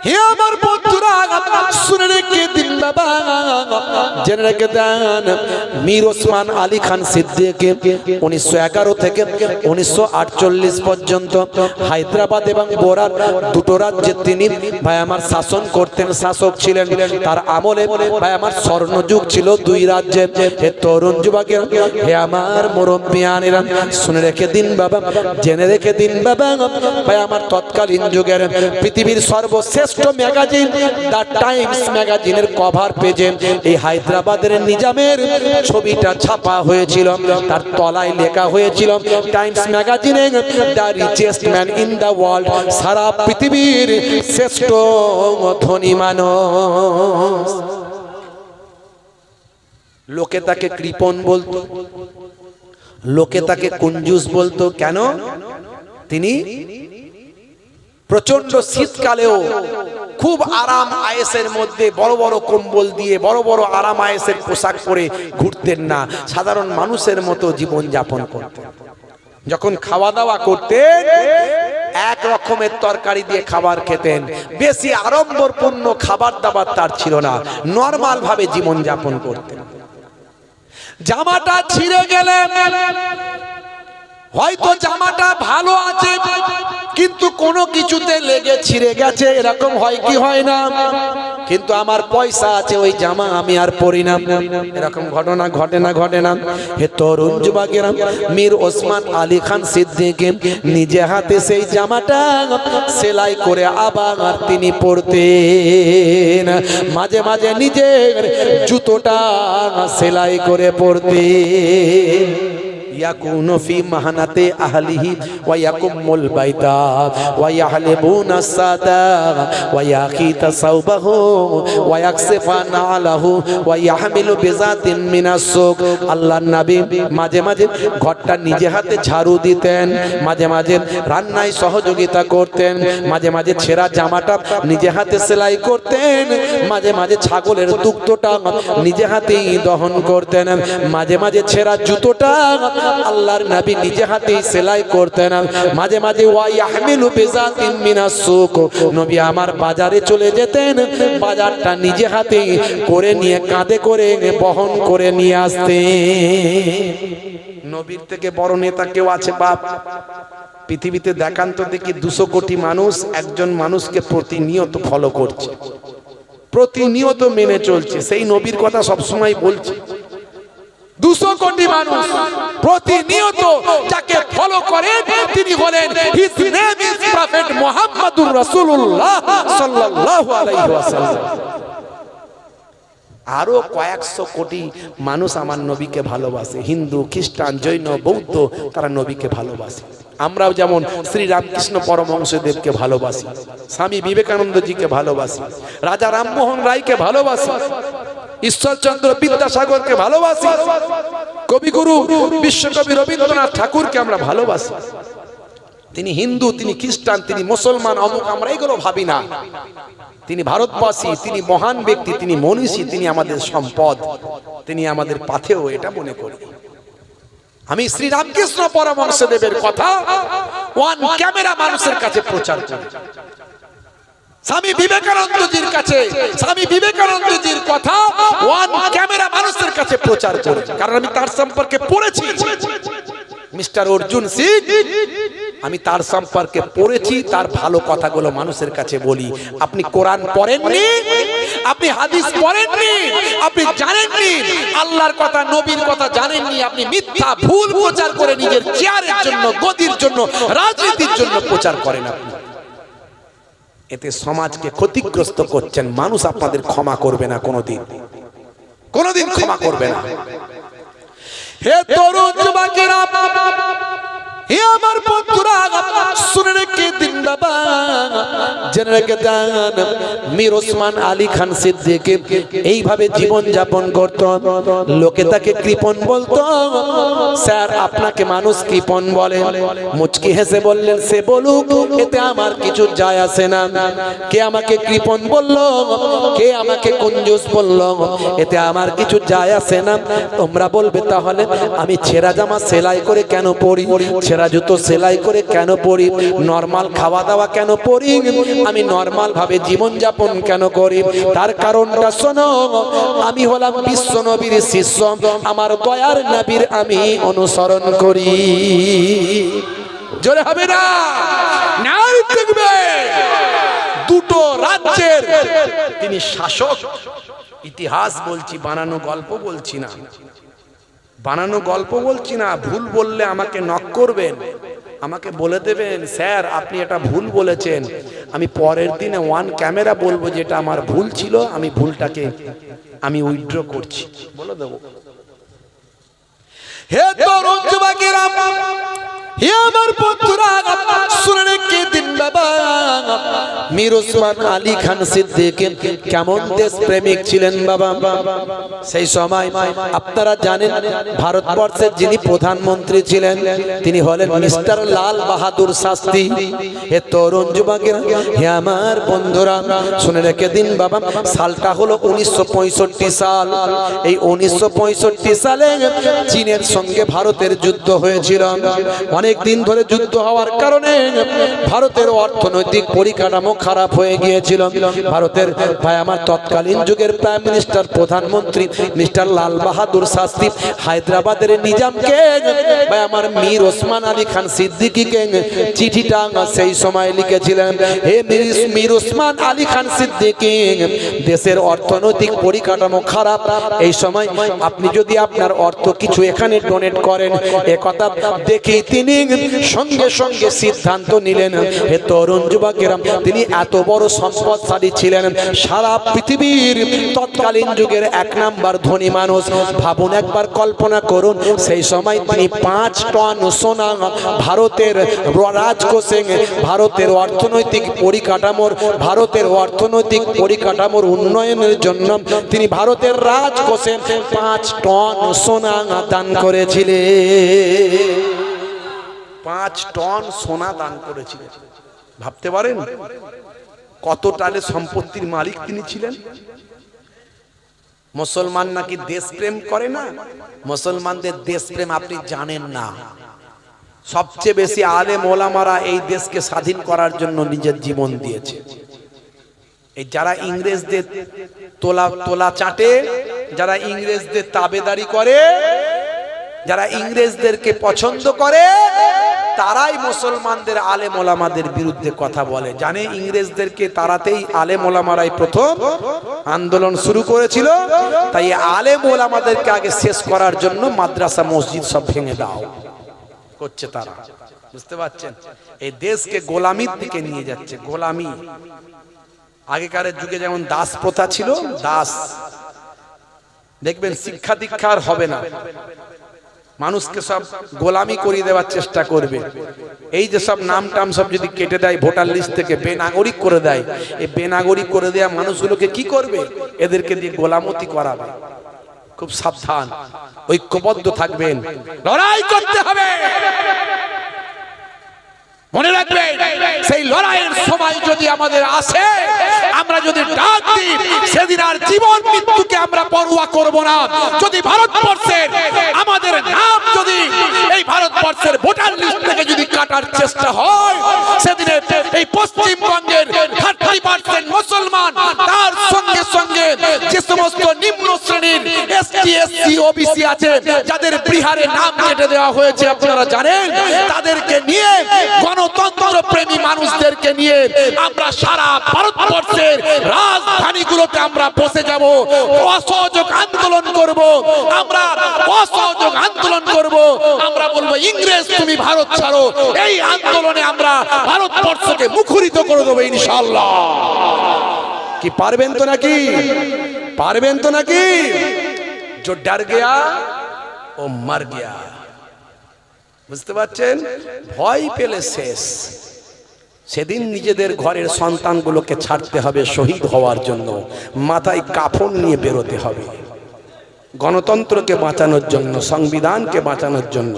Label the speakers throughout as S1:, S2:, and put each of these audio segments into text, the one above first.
S1: হে আমার বন্ধুরা, শুনে রেখে দিন বাবা, জেনে রেখে দেন, মীর ওসমান আলী খান সিদ্দিকী 1911 থেকে 1948 পর্যন্ত হায়দ্রাবাদ এবং বোরার দুটো রাজ্যে তিনি ভাই আমার শাসন করতেন, শাসক ছিলেন। তার আমলে ভাই আমার স্বর্ণযুগ ছিল দুই রাজ্যে। হে তরুণ যুবকের, হে আমার মুরব্বিয়ানেরা, শুনে রেখে দিন বাবা, জেনে রেখে দিন বাবা, ভাই আমার তৎকালীন যুগের পৃথিবীর সর্বশ্রেষ্ঠ ম্যাগাজিন দ্য টাইমস ম্যাগাজিনের কভার পেজে এই হায়দ্রাবাদের নিজামের ছবিটা ছাপা হয়েছিল। তার তলায় লেখা হয়েছিল, টাইমস ম্যাগাজিনে the richest man in the world, সারা পৃথিবীর শ্রেষ্ঠ ধনী মানুষ। লোকে তাকে কৃপণ বলতো, লোকে তাকে কঞ্জুস বলতো। কেন? তিনি প্রচন্ড শীতকালেও খুব আরাম আয়েসের মধ্যে বড় বড় কম্বল দিয়ে বড় বড় আরাম আয়েসের পোশাক পরে ঘুরতেন না, সাধারণ মানুষের মতো জীবন যাপন করতেন। যখন খাওয়া দাওয়া করতেন এক রকমের তরকারি দিয়ে খাবার খেতেন, বেশি আড়ম্বরপূর্ণ খাবার দাবার তার ছিল না, নরমাল ভাবে জীবন যাপন করতেন। জামাটা ছিঁড়ে গেলে হয়তো জামাটা ভালো আছে কিন্তু কোনো কিছুতে লেগে ছিঁড়ে গেছে, এরকম হয় কি হয় না? কিন্তু আমার পয়সা আছে, ওই জামা আমি আর পরি না, এরকম ঘটনা ঘটে না? ঘটে না? হে তরুণ যুবকেরা, মীর ওসমান আলী খান সিদ্দিকী নিজে হাতে সেই জামাটা সেলাই করে আবার তিনি পরতেন। মাঝে মাঝে নিজের জুতোটা সেলাই করে পরতেন। ইয়াকুনু ফি মাহানাতে আহলিহি ওয়া ইয়াকুমুল বাইতা ওয়া ইয়াহলিবুনা সাদা ওয়া ইয়াকিতা সাওবাহু ওয়া ইয়াকসিফানা আলাহু ওয়া ইয়াহমিলু বিজাতিন মিনাস সুক। আল্লাহর নবী মাঝে মাঝে ঘরটা নিজে হাতে ঝাড়ু দিতেন, মাঝে মাঝে রান্নায় সহযোগিতা করতেন, মাঝে মাঝে ছেঁড়া জামাটা নিজে হাতে সেলাই করতেন, মাঝে মাঝে ছাগলের দুগ্ধটা নিজে হাতেই দহন করতেন, মাঝে মাঝে ছেঁড়া জুতোটা আল্লাহর নবী নিজে হাতেই সেলাই করতেন, মাঝে মাঝে ওয়া ইয়াহমিলু বিজাতিন মিনাস সুক, নবী আমার বাজারে চলে যেতেন, বাজারটা নিজে হাতেই করে নিয়ে কাঁধে করে বহন করে নিয়ে আসতেন। নবীর থেকে বড় নেতা কেউ আছে বাপ? পৃথিবীতে দেখান তো দেখি 200 কোটি মানুষ একজন মানুষকে প্রতিনিয়ত ফলো করছে, প্রতিনিয়ত মেনে চলছে, সেই নবীর কথা সবসময় বলছে। 200 কোটি মানুষ প্রতিনিয়ত যাকে ফলো করে তিনি হলেন হিজ নেম ইজ প্রফেট মুহাম্মাদুর রাসূলুল্লাহ সাল্লাল্লাহু আলাইহি ওয়াসাল্লাম। আরো কয়েকশো কোটি মানুষ আমার নবীকে ভালোবাসে, হিন্দু, খ্রিস্টান, জৈন, বৌদ্ধ, তারা নবীকে ভালোবাসে। আমরাও যেমন শ্রী রামকৃষ্ণ পরমহংসদেবকে ভালোবাসি, স্বামী বিবেকানন্দজিকে ভালোবাসি, রাজা রামমোহন রায়কে ভালোবাসি, ঈশ্বরচন্দ্র বিদ্যাসাগরকে ভালোবাসি, কবিগুরু বিশ্বকবি রবীন্দ্রনাথ ঠাকুরকে আমরা ভালোবাসি। তিনি হিন্দু, তিনি খ্রিস্টান, তিনি মুসলমান, অমুক, আমরা এগুলো ভাবি না। তিনি ভারতবাসী, তিনি মহান ব্যক্তি, তিনি মনীষী, তিনি আমাদের সম্পদ, তিনি আমাদের পাথেয়, এটা মনে করি। আমি শ্রী রামকৃষ্ণ পরমহংসদেবের কথা ওয়ান ক্যামেরা মানুষের কাছে প্রচার করি। স্বামী বিবেকানন্দজির কাছে, স্বামী বিবেকানন্দজির কথা ওয়ান ক্যামেরা মানুষের কাছে প্রচার করি, কারণ আমি তার সম্পর্কে পড়েছি। মিস্টার অর্জুন সিং, আমি তার সম্পর্কে পড়েছি, তার ভালো কথাগুলো মানুষের কাছে বলি। আপনি কোরআন পড়েননি, আপনি হাদিস পড়েননি, আপনি জানেননি আল্লাহর কথা, নবীর কথা জানেননি, আপনি মিথ্যা ভুল প্রচার করে নিজের চেয়ারের জন্য, গদির জন্য, রাজনীতির জন্য প্রচার করেন। আপনি এতে সমাজকে ক্ষতিগ্রস্ত করছেন। মানুষ আপনাদের ক্ষমা করবে না, কোনোদিন কোনোদিন ক্ষমা করবে না। হে তরুণ যুবকেরা, হে আমার বন্ধুরা, শুনে রেখে দিন বাবা, জেনে রেখে দেন, মীর ওসমান আলী খান সিদ্দিকী এইভাবে জীবন যাপন করত। লোকে তাকে কৃপণ বলতো। স্যার, আপনাকে মানুষ কৃপণ বলে? মুচকি হেসে বললেন, সে বলুক, এতে আমার কিছু যায় আসে না। কে আমাকে কৃপণ বললো, কে আমাকে কঞ্জুস বললো, এতে আমার কিছু যায় আসে না। তোমরা বলবে তাহলে আমি ছেঁড়া জামা সেলাই করে কেন পরি, ছেঁড়া জুতো সেলাই করে কেন পরি, নরমাল খাওয়া দাওয়া কেন পরি, আমি নরমাল ভাবে জীবন যাপন কেন করি? তার কারণটা শোনো, আমি হলাম বিশ্ব নবীর শিষ্য, আমার দয়ার নবীর আমি অনুসরণ করি। জোরে হবে না? নাই দেখবে দুটো রাজ্যের তিনি শাসক। ইতিহাস বলছি, বানানো গল্প বলছি না, বানানো গল্প বলছি না। ভুল বললে আমাকে নক করবেন, আমাকে বলে দেবেন স্যার আপনি এটা ভুল বলেছেন। আমি পরের দিনে ওয়ান ক্যামেরা বলবো যেটা আমার ভুল ছিল, আমি ভুলটাকে আমি উইথড্র করছি, বলে দেবো। হে তরুণ যুবকেরা, হে আমার বন্ধুরা, শুনে রেখে দিন বাবা, মীর ওসমান আলী খান সিদ্দিক কেমন দেশ প্রেমিক ছিলেন বাবা। সেই সময় আপনারা জানেন ভারতবর্ষের যিনি প্রধানমন্ত্রী ছিলেন তিনি হলেন মিস্টার লাল বাহাদুর শাস্ত্রী। হে তরুণ যুবকেরা, হে আমার বন্ধুরা, শুনে রেখে দিন বাবা, সালটা হলো 1965 সাল। এই 1965 সালে চীনের সঙ্গে ভারতের যুদ্ধ হয়েছিল। অনেক দিন ধরে যুদ্ধ হওয়ার কারণে ভারতের অর্থনৈতিক পরিকাঠামো খারাপ হয়ে গিয়েছিল। ভারতের ভাই আমার তৎকালীন যুগের প্রাইম মিনিস্টার প্রধানমন্ত্রী মিস্টার লাল বাহাদুর শাস্ত্রী হায়দ্রাবাদের নিজামকে ভাই আমার মীর ওসমান আলী খান সিদ্দিকীকে চিঠিটা সেই সময় লিখেছিলেন। হে মীর ওসমান আলী খান সিদ্দিকী, দেশের অর্থনৈতিক পরিকাঠামো খারাপ, এই সময় আপনি যদি আপনার অর্থ কিছু এখানে ডোনেট করেন, এ কথা দেখে তিনি সঙ্গে সঙ্গে সিদ্ধান্ত নিলেন। হে তরুণ যুবকেরা, তিনি এত বড় সম্পদশালী ছিলেন, সারা পৃথিবীর তৎকালীন যুগের 1 নাম্বার ধনী মানুষ। ভাবুন একবার, কল্পনা করুন, সেই সময় তিনি 5 টন সোনা ভারতের রাজকোষে, ভারতের অর্থনৈতিক পরিকাঠামোর উন্নয়নের জন্য তিনি ভারতের রাজকোষে 5 টন সোনা দান করেছিলেন। 5 টন সোনা দান করেছিলেন। ভাবতে পারেন কত টালে সম্পত্তির মালিক তিনি ছিলেন। মুসলমান নাকি দেশপ্রেম করে না? মুসলমানদের দেশপ্রেম আপনি জানেন না। সবচেয়ে বেশি আলেম ওলামারা এই দেশকে স্বাধীন করার জন্য নিজের জীবন দিয়েছে। এই যারা ইংরেজদের তোলা চাটে, যারা ইংরেজদের তাবেদারি করে, যারা ইংরেজদেরকে পছন্দ করে, তারাই মুসলমানদের আলেম ওলামাদের বিরুদ্ধে কথা বলে। জানে ইংরেজদেরকে তারাতেই আলেম ওলামারাই প্রথম আন্দোলন শুরু করেছিল। তাই আলেম ওলামাদেরকে আগে শেষ করার জন্য মাদ্রাসা মসজিদ সব ভেঙে দাও করছে তারা। বুঝতে পারছেন? এই দেশকে গোলামির দিকে নিয়ে যাচ্ছে। গোলামি, আগেকার যুগে যেমন দাস প্রথা ছিল, দাস দেখবেন শিক্ষা দীক্ষার হবে না, মানুষকে সব গোলামি করিয়ে দেওয়ার চেষ্টা করবে। এই যে সব নাম টাম সব যদি কেটে দেয়, ভোটার লিস্ট থেকে বেনাগরিক করে দেয়, এই বেনাগরিক করে দেওয়া মানুষগুলোকে কি করবে? এদেরকে দিয়ে গোলামতি করাবে। খুব সাবধান, ঐক্যবদ্ধ থাকবেন, লড়াই করতে হবে। মনে রাখবেন, সেই লড়াইয়ের সময় যদি আমাদের আসে, আমরা যদি ডাক দিই, সেদিন আর জীবন মৃত্যুকে আমরা পরোয়া করব না। যদি ভারতবর্ষের আমাদের নাম যদি এই ভারতবর্ষের ভোটার লিস্ট থেকে যদি কাটার চেষ্টা হয়, সেদিনে এই পশ্চিমবঙ্গের 30% মুসলমান, তার সঙ্গে সঙ্গে যে সমস্ত নিম্ন শ্রেণীর এসটি এসসি ওবিসি আছে, যাদের বিহারে নাম কেটে দেওয়া হয়েছে আপনারা জানেন, তাদেরকে নিয়ে গণতন্ত্র প্রেমী মানুষদেরকে নিয়ে আমরা সারা ভারতবর্ষের রাজধানীগুলোতে আমরা বসে যাব, অসহযোগ আন্দোলন করব। আমরা অসহযোগ আন্দোলন করব, আমরা বলবো ইংরেজ তুমি ভারত ছাড়ো। এই আন্দোলনে আমরা ভারতবর্ষকে মুখরিত করে দেবো ইনশাআল্লাহ। কি পারবেন তো নাকি? পারবেন তো নাকি? जो डर गया वो मर गया। বুঝতে পারছেন? ভয় পেলে শেষ। সেদিন নিজেদের ঘরের সন্তানগুলোকে ছাড়তে হবে শহীদ হওয়ার জন্য, মাথায় কাফন নিয়ে বেরোতে হবে গণতন্ত্রকে বাঁচানোর জন্য, সংবিধানকে বাঁচানোর জন্য।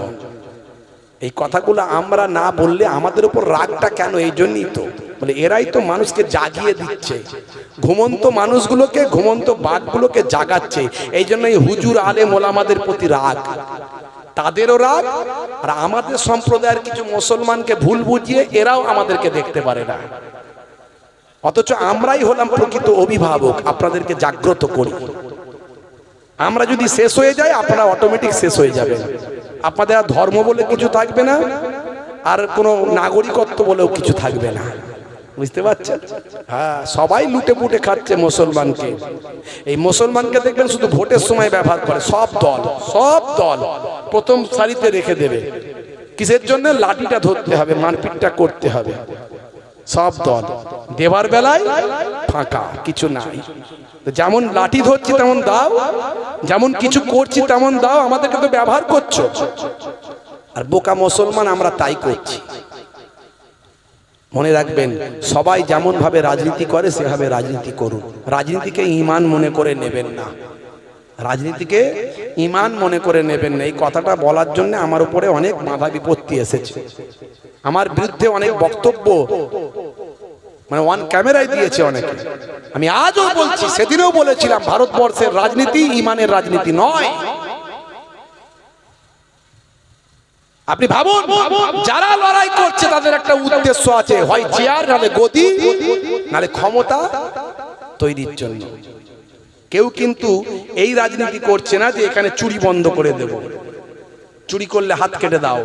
S1: এই কথাগুলো আমরা না বললে আমাদের উপর রাগটা কেন? এই জন্যই তো বলে, এরাই তো মানুষকে জাগিয়ে দিচ্ছে, ঘুমন্ত মানুষগুলোকে, ঘুমন্ত বাঘগুলোকে জাগাচ্ছে। এই জন্য এই হুজুর আলেম ওলামাদের প্রতি রাগ, তাদেরও রাগ। আর আমাদের সম্প্রদায়ের কিছু মুসলমানকে ভুল বুঝিয়ে এরাও আমাদেরকে দেখতে পারে না। অথচ আমরাই হলাম প্রকৃত অভিভাবক, আপনাদেরকে জাগ্রত করি। আমরা যদি শেষ হয়ে যাই, আপনারা অটোমেটিক শেষ হয়ে যাবেন। আপনাদের আর ধর্ম বলে কিছু থাকবে না, আর কোনো নাগরিকত্ব বলেও কিছু থাকবে না। বুঝতে পারছেন? হ্যাঁ, সবাই লুটে পুটে খাচ্ছে মুসলমানকে। এই মুসলমানকে দেখবেন শুধু ভোটের সময় ব্যবহার করে সব দল প্রথম সারিতে রেখে দেবে। কিসের জন্য? লাঠিটা ধরতে হবে, মারপিটটা করতে হবে। সব দল দেবার বেলায় ফাঁকা, কিছু নাই। যেমন লাঠি ধরছি তেমন দাও, যেমন কিছু করছি তেমন দাও, আমাদেরকে তো ব্যবহার করছো। আর বোকা মুসলমান আমরা তাই করছি। মনে রাখবেন, সবাই যেমন ভাবে রাজনীতি করে সেভাবে রাজনীতি করুন। রাজনীতিকে ঈমান মনে করে নেবেন না, রাজনীতিকে ঈমান মনে করে নেবেন না। এই কথাটা বলার জন্য আমার উপরে অনেক বাধা বিপত্তি এসেছে, আমার বিরুদ্ধে অনেক বক্তব্য মানে ওয়ান ক্যামেরায় দিয়েছে অনেকে। আমি আজও বলছি, সেদিনও বলেছিলাম, ভারতবর্ষের রাজনীতি ঈমানের রাজনীতি নয়। আপনি ভাবুন, যারা লড়াই করছে তাদের একটা উদ্দেশ্য আছে, হয় চেয়ার, নালে গদি, নালে ক্ষমতা তৈরির জন্য। কেউ কিন্তু এই রাজনীতি করছে না যে এখানে চুরি বন্ধ করে দেব, চুরি করলে হাত কেটে দাও,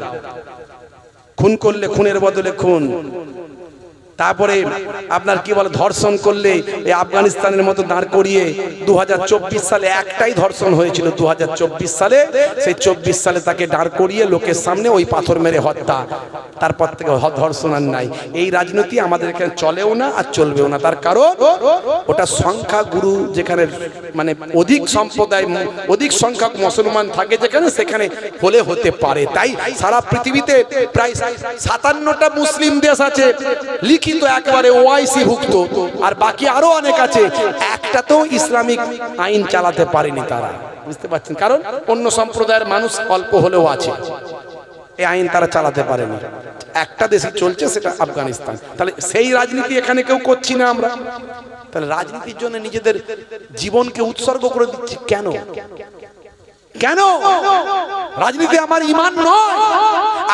S1: খুন করলে খুনের বদলে খুন, তারপরে আপনার কি বলে ধর্ষণ করলে এই আফগানিস্তানের মতো দাঁড় করিয়ে 2024 সালে একটাই ধর্ষণ হয়েছিল 2024 সালে, সেই 24 সালে তাকে দাঁড় করিয়ে লোকের সামনে ওই পাথর মেরে হত্যা, তারপর থেকে ধর্ষণ আর নাই। এই রাজনীতি আমাদের এখানে চলেও না আর চলবেও না। তার কারণ ওটা সংখ্যা গুরু, যেখানে মানে অধিক সম্প্রদায়, অধিক সংখ্যক মুসলমান থাকে যেখানে, সেখানে হলে হতে পারে। তাই সারা পৃথিবীতে প্রায় 57টা মুসলিম দেশ আছে লিখিত একেবারে ওআইসি ভুক্ত, আর বাকি আরো অনেক আছে, একটা তো ইসলামিক আইন চালাতে পারেনি তারা। বুঝতে পারছেন? কারণ অন্য সম্প্রদায়ের মানুষ অল্প হলেও আছে, এই আইন তারা চালাতে পারেনি। একটা দেশে চলছে, সেটা আফগানিস্তান। তাহলে সেই রাজনীতি এখানে কেউ করছি না আমরা। তাহলে রাজনীতির জন্য নিজেদের জীবনকে উৎসর্গ করে দিচ্ছি কেন? কেন? রাজনীতি আমার ঈমান নয়।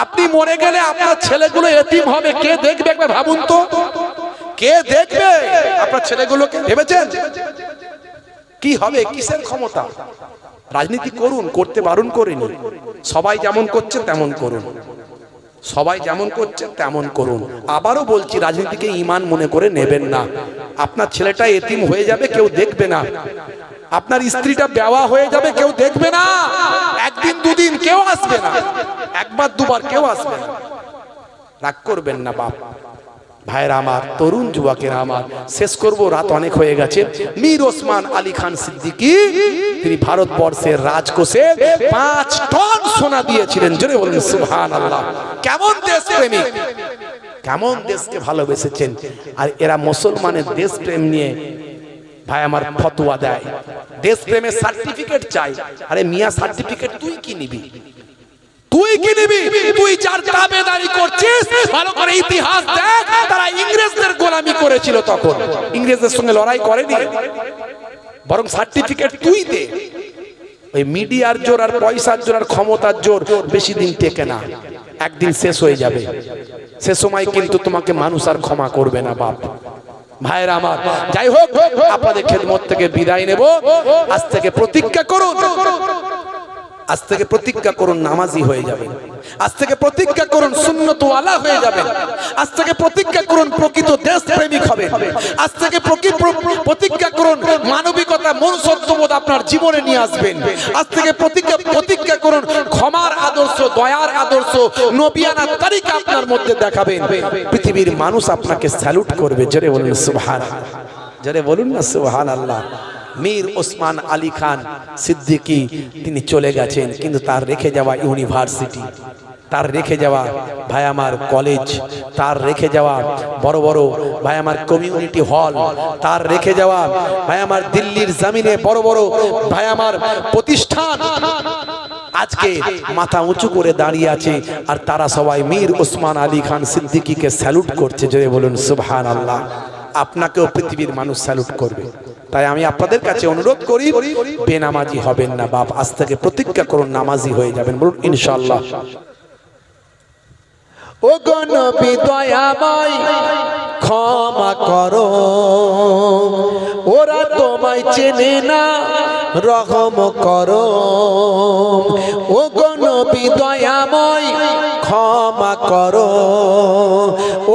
S1: আপনি মরে গেলে আপনার ছেলেগুলো এতিম হবে, কে দেখবে? একবার ভাবুন তো, কে দেখবে আপনার ছেলেগুলোকে? ভেবেছেন কি হবে? কিসের ক্ষমতা? রাজনীতি করুন, করতে বারণ করিনি। সবাই যেমন করছে তেমন করুন, সবাই যেমন করছে তেমন করুন। আবারও বলছি, রাজনীতিকে ঈমান মনে করে নেবেন না। আপনার ছেলেটা এতিম হয়ে যাবে, কেউ দেখবে না। আপনার স্ত্রীটা বেওয়া হয়ে যাবে, কেউ দেখবে না। একদিন দুদিন কেউ আসবে না, একবার দুবার কেউ আসবে না। রাগ করবেন না বাপ ভাইরা আমার, তরুণ যুবকেরা আমার। শেষ করব, রাত অনেক হয়ে গেছে। মীর ওসমান আলী খান সিদ্দিকী, তিনি ভারতবর্ষের রাজকোষে 5 টন সোনা দিয়েছিলেন। জোরে বলুন সুবহানাল্লাহ। কেমন দেশপ্রেমিক, কেমন দেশকে ভালোবেসেছেন। আর এরা মুসলমানের দেশপ্রেম নিয়ে ভাই আমার ফতোয়া দেয়, দেশপ্রেমের সার্টিফিকেট চাই। আরে মিয়া, সার্টিফিকেট তুই কি নিবি? তুই কি নিবি? তুই যার তাবেদারি করছিস, ভালো করে ইতিহাস দেখ। তারা ইংরেজদের গোলামি করেছিল, তখন ইংরেজদের সঙ্গে লড়াই করেনি, বরং সার্টিফিকেট তুই দে। ওই মিডিয়ার জোর আর পয়সার জোর আর ক্ষমতার জোর বেশি দিন টেকে না, একদিন শেষ হয়ে যাবে। সে সময় কিন্তু তোমাকে মানুষ আর ক্ষমা করবে না বাপ ভাইরা আমার। যাই হোক, আপনাদের খেদমত থেকে বিদায় নেব। আজ থেকে প্রতিজ্ঞা করুন, আজ থেকে প্রতিজ্ঞা করুন নামাজি হয়ে যাবেন। আজ থেকে প্রতিজ্ঞা করুন সুন্নতওয়ালা হয়ে যাবেন। আজ থেকে প্রতিজ্ঞা করুন প্রকৃত দেশপ্রেমিক হবেন। আজ থেকে প্রতিজ্ঞা করুন মানবিকতা, মনুষ্যত্ববোধ আপনার জীবনে নিয়ে আসবেন। আজ থেকে প্রতিজ্ঞা করুন ক্ষমার আদর্শ, দয়ার আদর্শ, নবিয়ানা তারিকা আপনার মধ্যে দেখাবেন। পৃথিবীর মানুষ আপনাকে স্যালুট করবে। জোরে বলুন সুবহানাল্লাহ, জোরে বলুন না সুবহানাল্লাহ। মীর ওসমান আলী খান সিদ্দিকী তিনি চলে গেছেন, কিন্তু তার রেখে যাওয়া ইউনিভার্সিটি, তার রেখে যাওয়া ভাই আমার কলেজ, তার রেখে যাওয়া বড় বড় ভাই আমার কমিউনিটি হল, তার রেখে যাওয়া ভাই আমার দিল্লির জমিনে বড় বড় ভাই আমার প্রতিষ্ঠান আজকে মাথা উঁচু করে দাঁড়িয়ে আছে। আর তারা সবাই মীর ওসমান আলী খান সিদ্দিকীকে স্যালুট করছে। জোরে বলুন সুবহানাল্লাহ। আপনাকেও পৃথিবীর মানুষ স্যালুট করবে। তাই আমি আপনাদের কাছে অনুরোধ করি, বেনামাজি হবেন না বাপ। আজ থেকে প্রতিজ্ঞা করুন নামাজি হয়ে যাবেন। বলুন ইনশাআল্লাহ। ও গো নবী দয়াময় ক্ষমা ক্ষমা করো, ওরা তোমায় চেনে না, রহম করো। ও গো নবী দয়াময় ক্ষমা করো,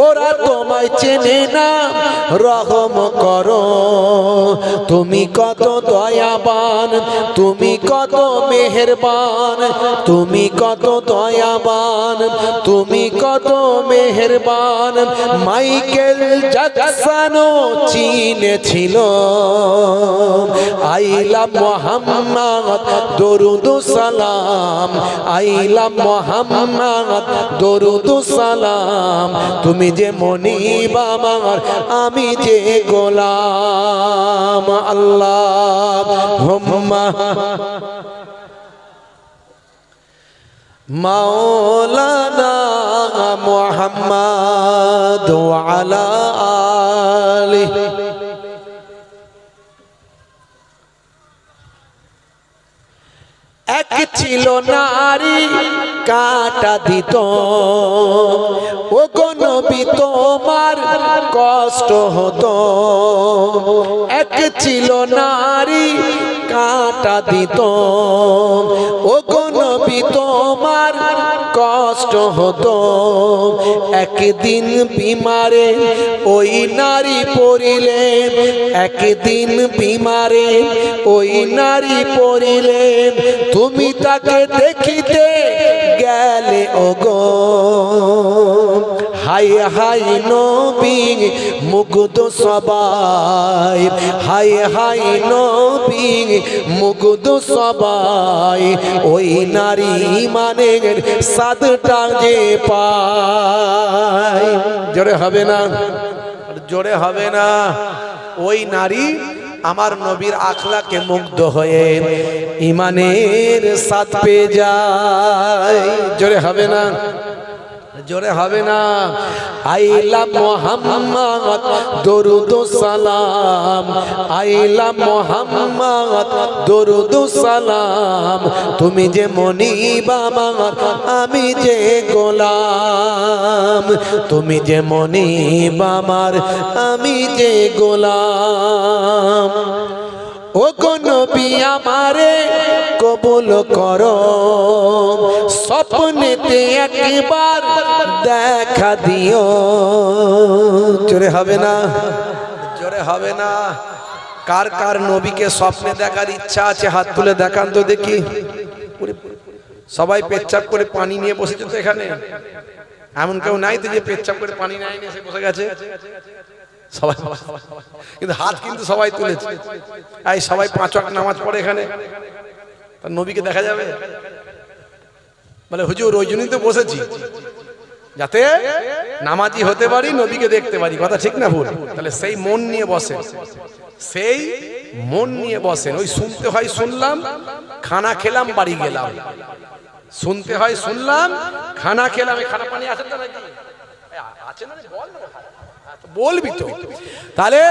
S1: ওরা তোমায় চেনে না, রহম করো। তুমি কত দয়াবান, তুমি কত মেহেরবান, তুমি কত দয়াবান, তুমি কত মেহেরবান। মাইকেল জ্যাকসনও চিনেছিল আইলা মুহাম্মদ দরুদ সালাম, আইলা মুহাম্মদ দরুদ সালাম। তুমি যে মনিব আমার, আমি যে গোলাম। আল্লাহুম্মা মাওলানা মুহাম্মদ ওয়া আলা আলিহি। এক ছিল নারী কাটা দিত, ও গো নবী তোমার কষ্ট হতো। এক ছিল নারী কাটা দিত, ও গো নবী তোমার কষ্ট হতো। একদিন বিমারে ওই নারী পড়িলে, একদিন বিমারে ওই নারী পড়িলে, তুমি তাকে দেখিতে গেলে ওগো। হাই হাই নবী মুগ্ধ সবাই, হাই হাই নবী মুগ্ধ সবাই। ওই নারী ইমানের সাদটা যে পায়। জোরে হবে না, জোরে হবে না। ওই নারী আমার নবীর আখলাকে মুগ্ধ হয়ে ইমানের সাথ পেয়ে যায়। জোরে হবে না, জোরে হবে না। আইলা মুহাম্মদ দরুদ সালাম, আইলা মুহাম্মদ দরুদ সালাম। তুমি যে মনিব আমার, আমি যে গোলাম। তুমি যে মনিব আমার, আমি যে গোলাম। ও গো নবী আমারে কবুল করো, স্বপ্নেতে একবার দেখা দিও। জোরে হবে না, জোরে হবে না। কার কার নবীকে স্বপ্নে দেখার ইচ্ছা আছে হাত তুলে দেখান তো দেখি। সবাই পেচ্ছাপ করে পানি নিয়ে বসেছে তো এখানে, এমন কেউ নাই তো যে পেচ্ছাপ করে পানি নাই নিয়ে এসে বসে গেছে? সবাই, কিন্তু হাত কিন্তু সবাই তুলেছে। এই সবাই 5 ওয়াক্ত নামাজ পড়ে এখানে, তার নবীকে দেখা যাবে? বলে হুজুর ওই জন্যই তো বসেছি, যাতে নামাজি হতে পারি, নবীকে দেখতে পারি। কথা ঠিক না ভুল? তাহলে সেই মন নিয়ে বসেন, সেই মন নিয়ে বসেন। ওই শুনতে হয় শুনলাম, খানা খেলাম, বাড়ি গেলাম। শুনতে হয় শুনলাম, খানা খেলাম। খানা পানি আছে তো নাকি? আছে না? বল না, বলবি তো। তাহলে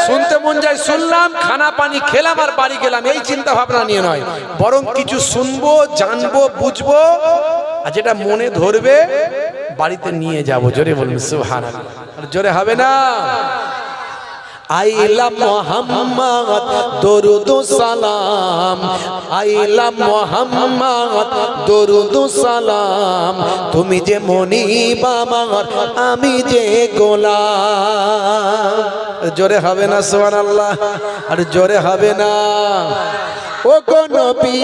S1: শুনতে মন যায়, শুনলাম, খানা পানি খেলাম আর বাড়ি গেলাম, এই চিন্তা ভাবনা নিয়ে নয়, বরং কিছু শুনবো, জানবো, বুঝবো, আর যেটা মনে ধরবে বাড়িতে নিয়ে যাব। জোরে বলবেন সুবহানাল্লাহ। জোরে হবে না? আইলা মুহাম্মদ দরুদ সালাম, আইলা মুহাম্মদ দরুদ সালাম। তুমি যে মনিব আমার, আমি যে গোলাম। জোরে হবে না সুবহানাল্লাহ? আর জোরে হবে না? ও গো নবী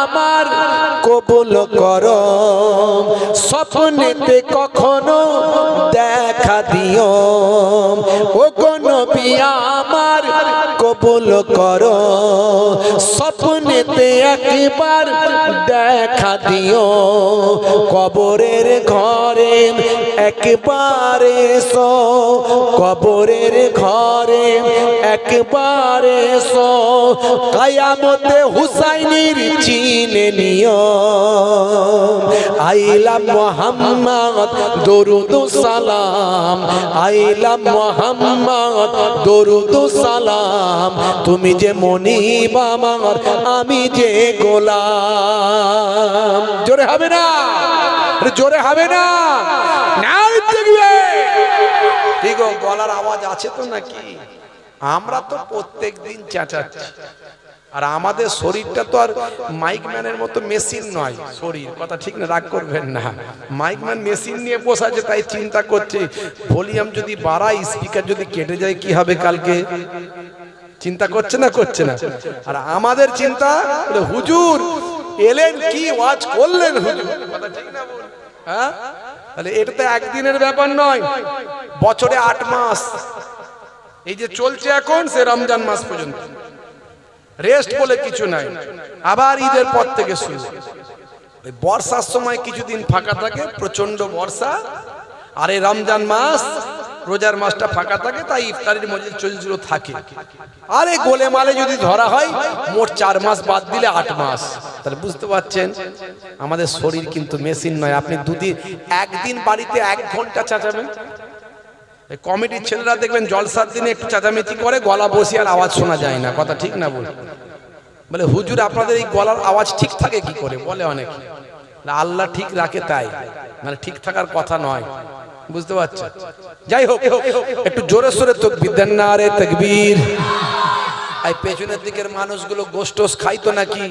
S1: আমার কবুল করো, স্বপ্নেতে কখনো দেখা দিও। ও গো নবী আমার কবুল করো, স্বপ্নেতে একবার দেখা দিও। কবরের ঘরে একবার এসো, কবরের ঘরে একবার এসো। কিয়ামতে হুসাইনের চিনে নিও। আইলা মুহাম্মদ দরুদ সালাম, আইলা মুহাম্মদ দরুদ সালাম। তুমি যে মনিব আমার, আমি যে গোলাম। জোরে হবে না? জোরে হবে না? না দেখবে কি গো গলার আওয়াজ আছে তো নাকি? আমরা তো প্রত্যেক দিন চেঁচাচ্ছি, আর আমাদের শরীরটা তো আর মাইকম্যানের মতো মেশিন নয় শরীর, কথা ঠিক না, রাগ করবেন না। মাইকম্যান মেশিন নিয়ে বসে আছে, তাই চিন্তা করছে ভলিউম যদি বাড়াই, স্পিকার যদি কেটে যায় কি হবে কালকে, চিন্তা করছে না, করছে না। আর আমাদের চিন্তা হুজুর এলেন কি ওয়াজ করলেন হুজুর, কথা ঠিক না বল? হ্যাঁ, তাহলে এটা তো একদিনের ব্যাপার নয়, বছরে 8 মাস এই যে চলছে এখন, সে রমজান মাস পর্যন্ত রেস্ট বলে কিছু নাই। আবার ঈদের পর থেকে শুরু। ওই বর্ষার সময় কিছুদিন ফাঁকা থাকে, প্রচন্ড বর্ষা, আর এই রমজান মাস রোজার মাসটা ফাঁকা থাকে, তাই ইফতারির মজলিস চলছিল থাকে। আর এই গোলেমালে যদি ধরা হয় মোট 4 মাস বাদ দিলে 8 মাস। তাহলে বুঝতে পারছেন আমাদের শরীর কিন্তু মেশিন নয়। আপনি একদিন বাড়িতে 1 ঘন্টা চেঁচাবেন, কমিটির ছেলেরা দেখবেন জলসার দিনে একটু চেঁচামেচি করে, গলা বসিয়ে আর আওয়াজ শোনা যায় না, কথা ঠিক না বল? বলে হুজুর আপনাদের এই গলার আওয়াজ ঠিক থাকে কি করে? বলে অনেক আল্লাহ ঠিক রাখে, তাই মানে ঠিক থাকার কথা নয়, বুঝতে পারছেন? যাই হোক, একটু জোরে সোরে তাকবীর দেন, নারে তাকবীর। এই পেছনের দিকের মানুষগুলো গোশটোস খাইতো নাকি?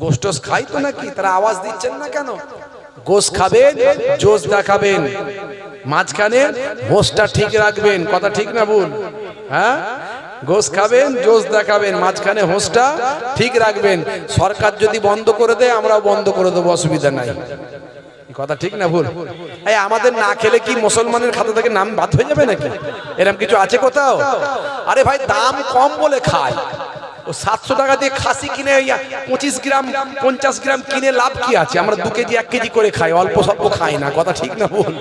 S1: গোশটোস খাইতো নাকি? তারা আওয়াজ দিচ্ছেন না কেন? গোশ খাবেন, জোশ দেখাবেন, মাঝখানে হোসটা ঠিক রাখবেন, কথা ঠিক না ভুল? হ্যাঁ, গোশ খাবেন, জোশ দেখাবেন, মাঝখানে হোসটা ঠিক রাখবেন। সরকার যদি বন্ধ করে দেয় আমরাও বন্ধ করে দেবো, অসুবিধা নাই, কথা ঠিক না ভুল? এই আমাদের না খেলে কি মুসলমানের খাতা থেকে নাম বাদ হয়ে যাবে নাকি? এরকম কিছু আছে কোথাও? আরে ভাই দাম কম বলে খায়, ও 700 টাকা দিয়ে খাসি কিনে 25 গ্রাম 50 গ্রাম কিনে লাভ কি আছে? আমরা 2 কেজি 1 কেজি করে খাই, অল্প স্বল্প খাই না, কথা ঠিক না ভুল?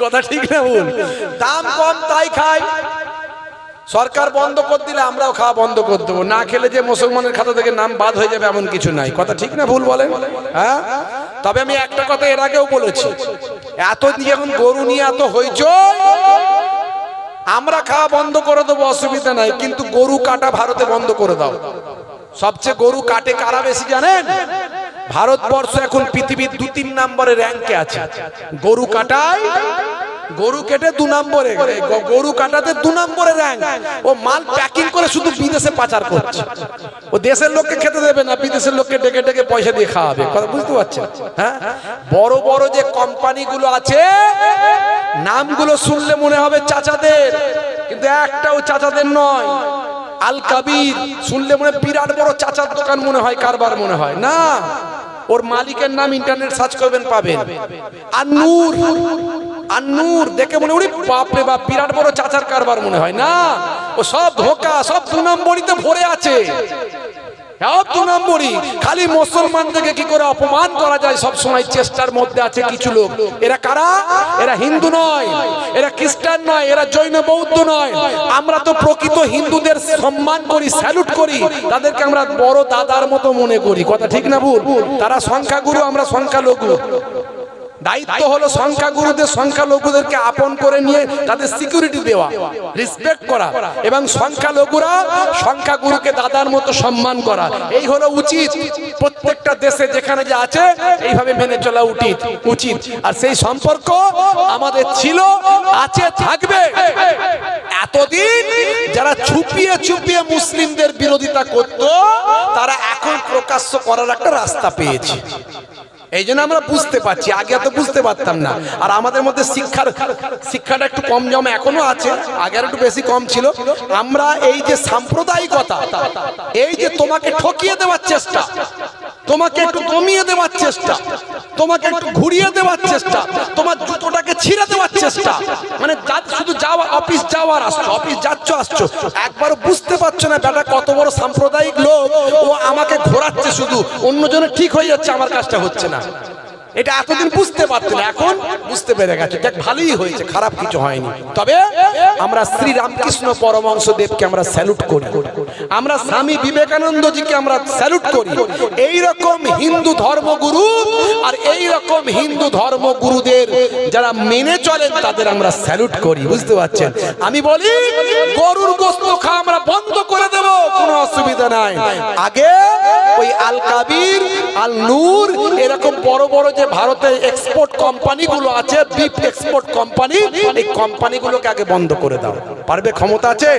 S1: কথা ঠিক না ভুল? দাম কম তাই খাই। সরকার বন্ধ করে দিলে আমরাও খাওয়া বন্ধ করে দেবো, না খেলে যে মুসলমানের খাতা থেকে নাম বাদ হয়ে যাবে এমন কিছু নাই, কথা ঠিক না ভুল বলেন? হ্যাঁ, তবে আমি একটা কথা এর আগেও বলেছি, এত যখন গরু নিয়ে এত হইচই, আমরা খাওয়া বন্ধ করে দেবো, অসুবিধা নাই, কিন্তু গরু কাটা ভারতে বন্ধ করে দাও। সবচেয়ে গরু কাটে কারা বেশি জানেন? ভারতবর্ষ এখন পৃথিবীর 2-3 নম্বরে র্যাঙ্কে আছে গরু কাটায়। গরু কেটে 2 নম্বরে, গরু কাটাতে 2 নম্বরে র্যাঙ্ক। ও মাল প্যাকিং করে শুধু বিদেশে পাচার করছে। ও দেশের লোককে খেতে দেবে না, বিদেশের লোককে ডেকে ডেকে পয়সা দিয়ে খাওয়াবে, কথা বুঝতে পারছেন? হ্যাঁ, বড় বড় যে কোম্পানিগুলো আছে নামগুলো শুনলে মনে হবে চাচাদের, কিন্তু একটাও চাচাদের নয়। আল কাবির শুনলে মনে বিরাট বড় চাচার দোকান মনে হয়, কারবার মনে হয় না। ওর মালিকের নাম ইন্টারনেট সার্চ করবেন পাবেন। আর নূর, আর নূর দেখে মনে হয় বাপ রে বাপ বিরাট বড় চাচার কারবার মনে হয় না। ও সব ধোঁকা, সব 2 নম্বরিতে ভরে আছে, সব 2 নম্বরই। খালি মুসলমানদেরকে কি করে অপমান করা যায় সব সময় চেষ্টার মধ্যে আছে কিছু লোক। এরা কারা? এরা হিন্দু নয়, এরা খ্রিস্টান নয়, এরা জৈন বৌদ্ধ নয়। আমরা তো প্রকৃত হিন্দুদের সম্মান করি, স্যালুট করি, তাদেরকে আমরা বড় দাদার মতো মনে করি, কথা ঠিক না ভুল? তারা সংখ্যাগুরু, আমরা সংখ্যালঘু। দায়িত্ব হলো সংখ্যাগুরুদের, সংখ্যালঘুদেরকে আপন করে নিয়ে তাদের সিকিউরিটি দেওয়া, রেসপেক্ট করা, এবং সংখ্যালঘুরা সংখ্যাগুরুকে দাদার মতো সম্মান করা। এই হলো উচিত। প্রত্যেকটা দেশে যেখানে যে আছে এইভাবে মেনে চলা উচিত। আর সেই সম্পর্ক আমাদের ছিল, আছে, থাকবে। এতদিন যারা ছুপিয়ে ছুপিয়ে মুসলিমদের বিরোধিতা করত, তারা এখন প্রকাশ্য করার একটা রাস্তা পেয়েছে। এই জন্য আমরা বুঝতে পারছি, আগে এত বুঝতে পারতাম না। আর আমাদের মধ্যে শিক্ষাটা একটু কম জমা এখনো আছে, আগে আর একটু বেশি কম ছিল। আমরা এই যে সাম্প্রদায়িকতা, এই যে তোমাকে ঠকিয়ে দেওয়ার চেষ্টা, তোমাকে একটু দমিয়ে দেওয়ার চেষ্টা, তোমাকে একটু ঘুরিয়ে দেওয়ার চেষ্টা, তোমার জুতোটাকে ছিঁড়ে দেওয়ার চেষ্টা, মানে শুধু যাওয়া, অফিস যাওয়ার আসছো, অফিস যাচ্ছ আসছো, একবার বুঝতে পারছো না বেটা কত বড় সাম্প্রদায়িক লোক, ও আমাকে ঘোরাচ্ছে, শুধু অন্যজনের ঠিক হয়ে যাচ্ছে, আমার কাজটা হচ্ছে না। এটা এতদিন বুঝতে পারতো না, এখন বুঝতে পেরে গেছে। দেখ ভালোই হয়েছে, খারাপ কিছু হয়নি। তবে আমরা শ্রী রামকৃষ্ণ পরমহংস দেবকে আমরা স্যালুট করি, আমরা স্বামী বিবেকানন্দজিকে আমরা স্যালুট করি। এই রকম হিন্দু ধর্মগুরু আর এই রকম হিন্দু ধর্মগুরুদের যারা মেনে চলেন তাদের আমরা স্যালুট করি, বুঝতে পারছেন? আমি বলি গরুর গোশত খাওয়া আমরা বন্ধ করে দেব, কোনো অসুবিধা নাই। আগে ওই আল কাবির, আল নূর এরকম বড় বড় যে ভারতের এক্সপোর্ট কোম্পানিগুলো আছে, বিপ এক্সপোর্ট কোম্পানি, এই কোম্পানিগুলোকে আগে বন্ধ করে দাও। পারবে? ক্ষমতা আছে?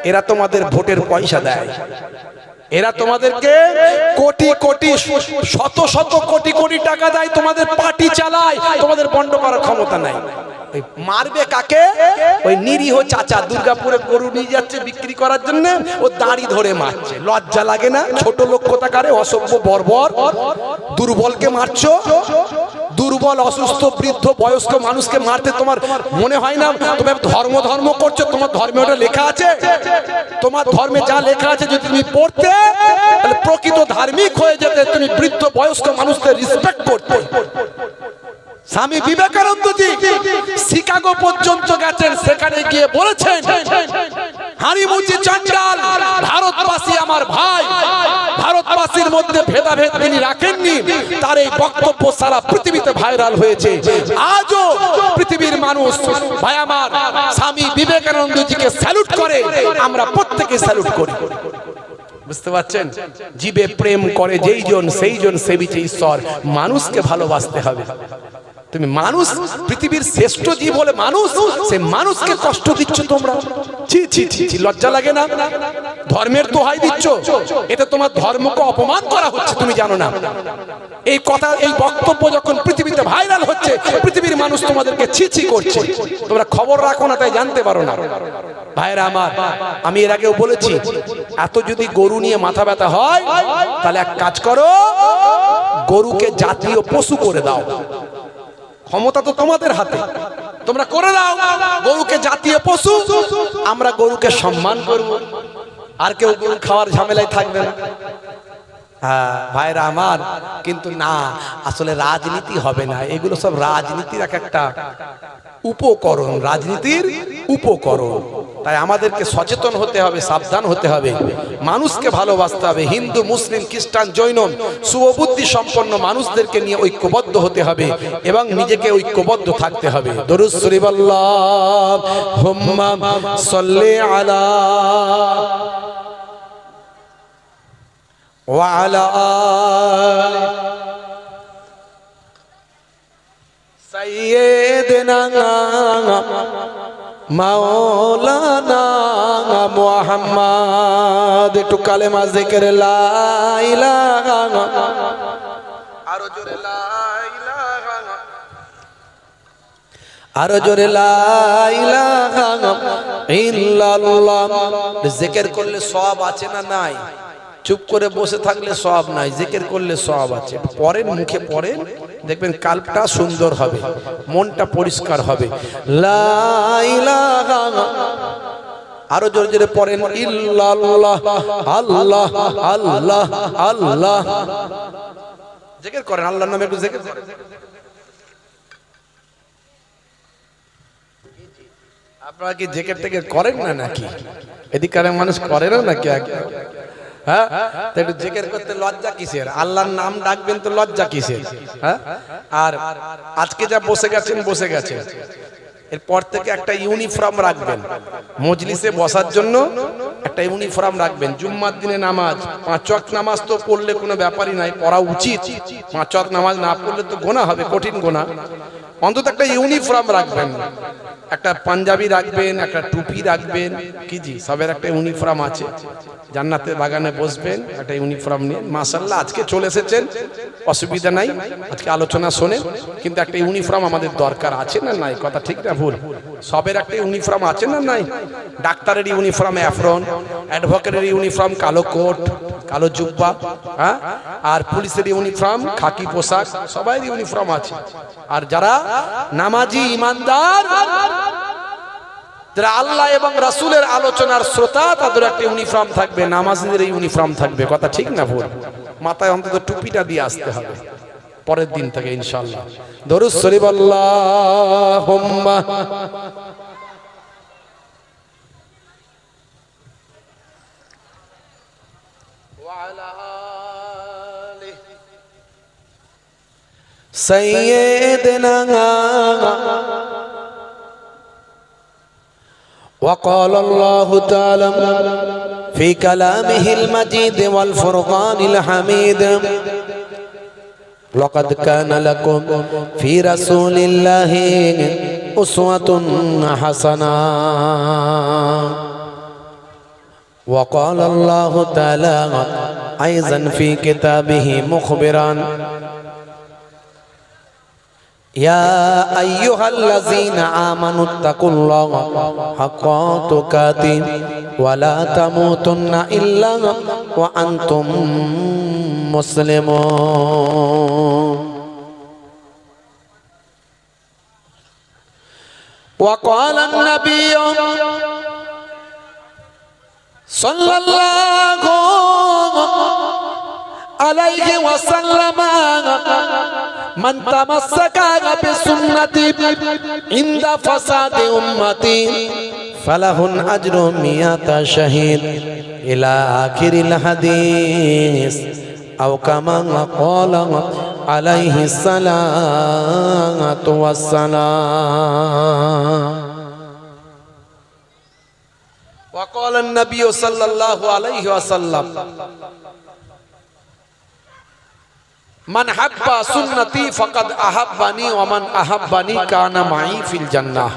S1: এরা তোমাদের ভোটের পয়সা দেয়, এরা তোমাদেরকে কোটি কোটি শত শত কোটি কোটি টাকা দেয়, তোমাদের পার্টি চালায়, তোমাদের বন্ধ করার ক্ষমতা নাই। মারবে কাকে? ওই নিরীহ চাচা দুর্গাপুরে গরু নিয়ে যাচ্ছে বিক্রি করার জন্য, ও দাড়ি ধরে মারছে। লজ্জা লাগে না? ছোট লোক কোথাকারে, অসভ্য বর্বর। দুর্বলকে মারছো, দুর্বল অসুস্থ বৃদ্ধ বয়স্ক মানুষকে মারতে তোমার মনে হয় না? তুমি ধর্ম ধর্ম করছো, তোমার ধর্মে ওটা লেখা আছে? তোমার ধর্মে যা লেখা আছে যদি তুমি পড়তে, তাহলে প্রকৃত ধার্মিক হয়ে যেতে, তুমি বৃদ্ধ বয়স্ক মানুষদের রিসপেক্ট করতে। স্বামী বিবেকানন্দজি শিকাগো পর্যন্ত গেছেন, সেখানে গিয়ে বলেছেন, হারিমুচি চান্ডাল ভারতবাসী আমার ভাই, ভারতবাসীর মধ্যে ভেদাভেদ তিনি রাখেননি। তার এই বক্তব্য সারা পৃথিবীতে ভাইরাল হয়েছে। আজও পৃথিবীর মানুষ ভাই আমার স্বামী বিবেকানন্দজিকে স্যালুট করে, আমরা প্রত্যেকে স্যালুট করি। বুঝতে পারছেন? জীবে প্রেম করে যেই জন সেই জন সেবিছে ঈশ্বর। মানুষকে ভালোবাসতে হবে। তুমি মানুষ, পৃথিবীর শ্রেষ্ঠ জীব বলে মানুষ, সে মানুষকে কষ্ট দিচ্ছ তোমরা। ছি ছি ছি ছি, লজ্জা লাগে না? ধর্মের দোহাই দিচ্ছ, এটা তোমার ধর্মকে অপমান করা হচ্ছে, তুমি জানো না? এই কথা, এই বক্তব্য যখন পৃথিবীতে ভাইরাল হচ্ছে, পৃথিবীর মানুষ তোমাদেরকে ছি ছি করছে, তোমরা খবর রাখো না, তাই জানতে পারো না। ভাইরা আমার, আমি এর আগেও বলেছি, এত যদি গরু নিয়ে মাথা ব্যথা হয়, তাহলে এক কাজ করো, গরুকে জাতীয় পশু করে দাও। ক্ষমতা তো তোমাদের হাতে, তোমরা করে দাও গরুকে জাতীয় পশু। আমরা গরুকে সম্মান করব, আর কেউ গরু খাওয়ার ঝামেলায় থাকবে না। হ্যাঁ ভাইরা আমার, কিন্তু না, আসলে রাজনীতি হবে না। এগুলো সব রাজনীতির এক একটা উপকরণ, রাজনীতির উপকরণ। তাই আমাদেরকে সচেতন হতে হবে, সাবধান হতে হবে, মানুষকে ভালোবাসতে হবে। হিন্দু, মুসলিম, খ্রিস্টান, জৈন শুভবুদ্ধি সম্পন্ন মানুষদেরকে নিয়ে ঐক্যবদ্ধ হতে হবে এবং নিজেকে ঐক্যবদ্ধ থাকতে হবে। দরুদ শরীফ আল্লাহুম্মা সাল্লি আলা ওয়া আলা আলি সাইয়্যিদিনা মাওলানা মুহাম্মদ। একটু কালেমা জিকির লা ইলাহা, আরো জোরে লা ইলাহা, আরো জোরে লা ইলাহা ইল্লাল্লাহ। জিকির করলে সওয়াব আছে না নাই? চুপ করে বসে থাকলে সওয়াব নাই, জিকির করলে সওয়াব আছে। পড়েন, মুখে পড়েন, দেখবেন কালবটা সুন্দর হবে, মনটা পরিষ্কার হবে। লা ইলাহা, আরো জোরে জোরে পড়েন, ইল্লাল্লাহ, আল্লাহ আল্লাহ আল্লাহ। জিকির করেন, আল্লাহর নামে একটু জিকির করেন। আপনারা কি জিকির টিকির করেন না নাকি? এদিককার মানুষ করে না নাকি? হ্যাঁ, একটু জিকির করতে লজ্জা কিসের? আল্লাহর নাম ডাকবেন তো লজ্জা কিসের? হ্যাঁ, আর আজকে যা বসে গেছেন বসে গেছেন, এরপর থেকে একটা ইউনিফর্ম রাখবেন, মজলিসে বসার জন্য একটা ইউনিফর্ম রাখবেন। জুম্মার দিনে নামাজ, 5 ওয়াক্ত নামাজ তো পড়লে কোনো ব্যাপারই নাই, পড়া উচিত। 5 ওয়াক্ত নামাজ না পড়লে তো গোনা হবে, কঠিন গোনা। অন্তত একটা ইউনিফর্ম রাখবেন, একটা পাঞ্জাবি রাখবেন, একটা টুপি রাখবেন। কি জি, সবের একটা ইউনিফর্ম আছে। জান্নাতের বাগানে বসবেন একটা ইউনিফর্ম নিয়ে। মাশাআল্লাহ, আজকে চলে এসেছেন, অসুবিধা নাই, আজকে আলোচনা শোনেন, কিন্তু একটা ইউনিফর্ম আমাদের দরকার আছে না নাই? কথা ঠিক না ভুল? সবের একটা ইউনিফর্ম আছে না নাই? ডাক্তারের ইউনিফর্ম অ্যাফরন, অ্যাডভোকেটের ইউনিফর্ম কালো কোট কালো জুব্বা, হ্যাঁ, আর পুলিশের ইউনিফর্ম খাকি পোশাক, সবাই ইউনিফর্ম আছে। আর যারা নামাজি ইমানদার, যারা আল্লাহ এবং রাসূলের আলোচনার শ্রোতা, তাদের একটা ইউনিফর্ম থাকবে, নামাজীদের ইউনিফর্ম থাকবে। কথা ঠিক না ভুল? মাথায় অন্তত টুপিটা দিয়ে আসতে হবে পরের দিন থেকে ইনশাআল্লাহ। দরুদ শরীফ আল্লাহুম্মা ওয়া আলা আলি সাইয়্যিদিনা وقال الله تعالى في كلامه المجيد والفرقان الحميد لقد كان لكم في رسول الله أسوة حسنة وقال الله تعالى أيضا في كتابه مخبرا يا أيها الذين آمنوا اتقوا الله حق تقاته ولا تموتن إلا وأنتم مسلمون وقال النبي صلى الله عليه وسلم من تمسك بسنتي عند فساد أمتي فله أجر 100 شهيد إلى آخر الحديث أو كما قال عليه الصلاة والسلام وقال النبي صلى الله عليه وسلم من حب سنتي فقد أحبني ومن أحبني كان معي في الجنة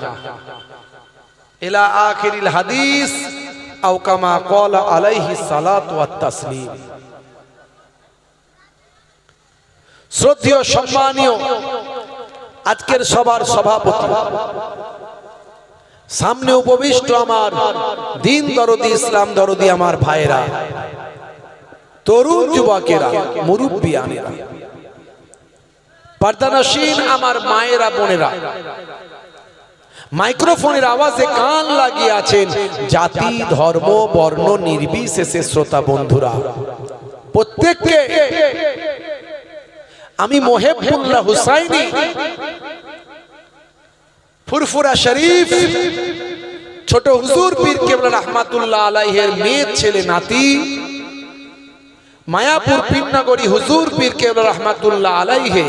S1: إلى آخر الحديث أو كما قال عليه الصلاة والتسليم শ্রদ্ধেয় সম্মানীয় আজকের সবার সভাপতি সামনে উপবিষ্ট আমার দিন দরদি ইসলাম দরদি আমার ভাইরা তরুণ যুবকেরা মুরব্বিয়ানেরা পর্দানশীন আমার মায়েরা বোনেরা মাইক্রোফোনের আওয়াজে কান লাগিয়ে আছেন জাতি ধর্ম বর্ণ নির্বিশেষে শ্রোতা বন্ধুরা প্রত্যেককে আমি মোহেবুল্লাহ হুসাইনি ফুরফুরা শরীফ ছোট হুজুর পীর কেবলা রহমাতুল্লাহ আলাইহির মেয়ে ছেলে নাতি মায়াপুর পীরনগরী হুজুর পীর কেবলা রহমাতুল্লাহ আলাইহি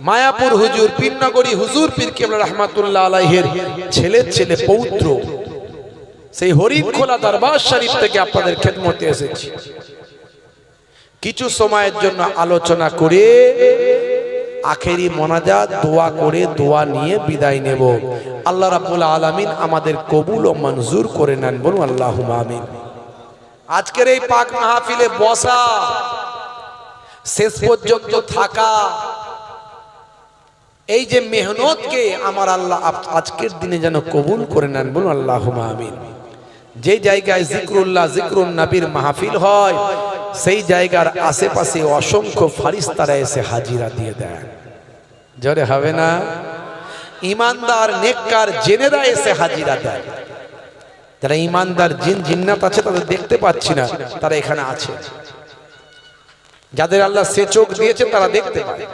S1: মায়াপুর হুজুর পীরনগরী হুজুর পীর কেবলা রহমাতুল্লাহ আলাইহির ছেলে পৌত্র সেই হরিণখোলা দরবার শরীফ থেকে আপনাদের খেদমতে এসেছি কিছু সময়ের জন্য আলোচনা করে আখেরি মোনাজাত দোয়া করে দোয়া নিয়ে বিদায় নেব আল্লাহ রাব্বুল আলামিন আমাদের কবুল ও মঞ্জুর করে নেন বলুন আল্লাহুম্মা আমিন আজকের এই পাক মাহফিলে বসা শেষ পর্যন্ত থাকা এই যে মেহনতকে আমার আল্লাহ আজকের দিনে যেন কবুল করে নেন বলুন আল্লাহুম্মা আমিন যে জায়গায় জিকরুল্লাহ জিকরুন নবীর মাহফিল হয় সেই জায়গার আশেপাশে অসংখ্য ফারিস্তারা এসে হাজিরা দিয়ে দেন জোরে হবে না ঈমানদার নেককার জিনেরা এসে হাজিরা দেন যারা ঈমানদার জিন জিন্নাত আছে তাদের দেখতে পাচ্ছি না তারা এখানে আছে যাদের আল্লাহ সে চোখ দিয়েছে তারা দেখতে পায়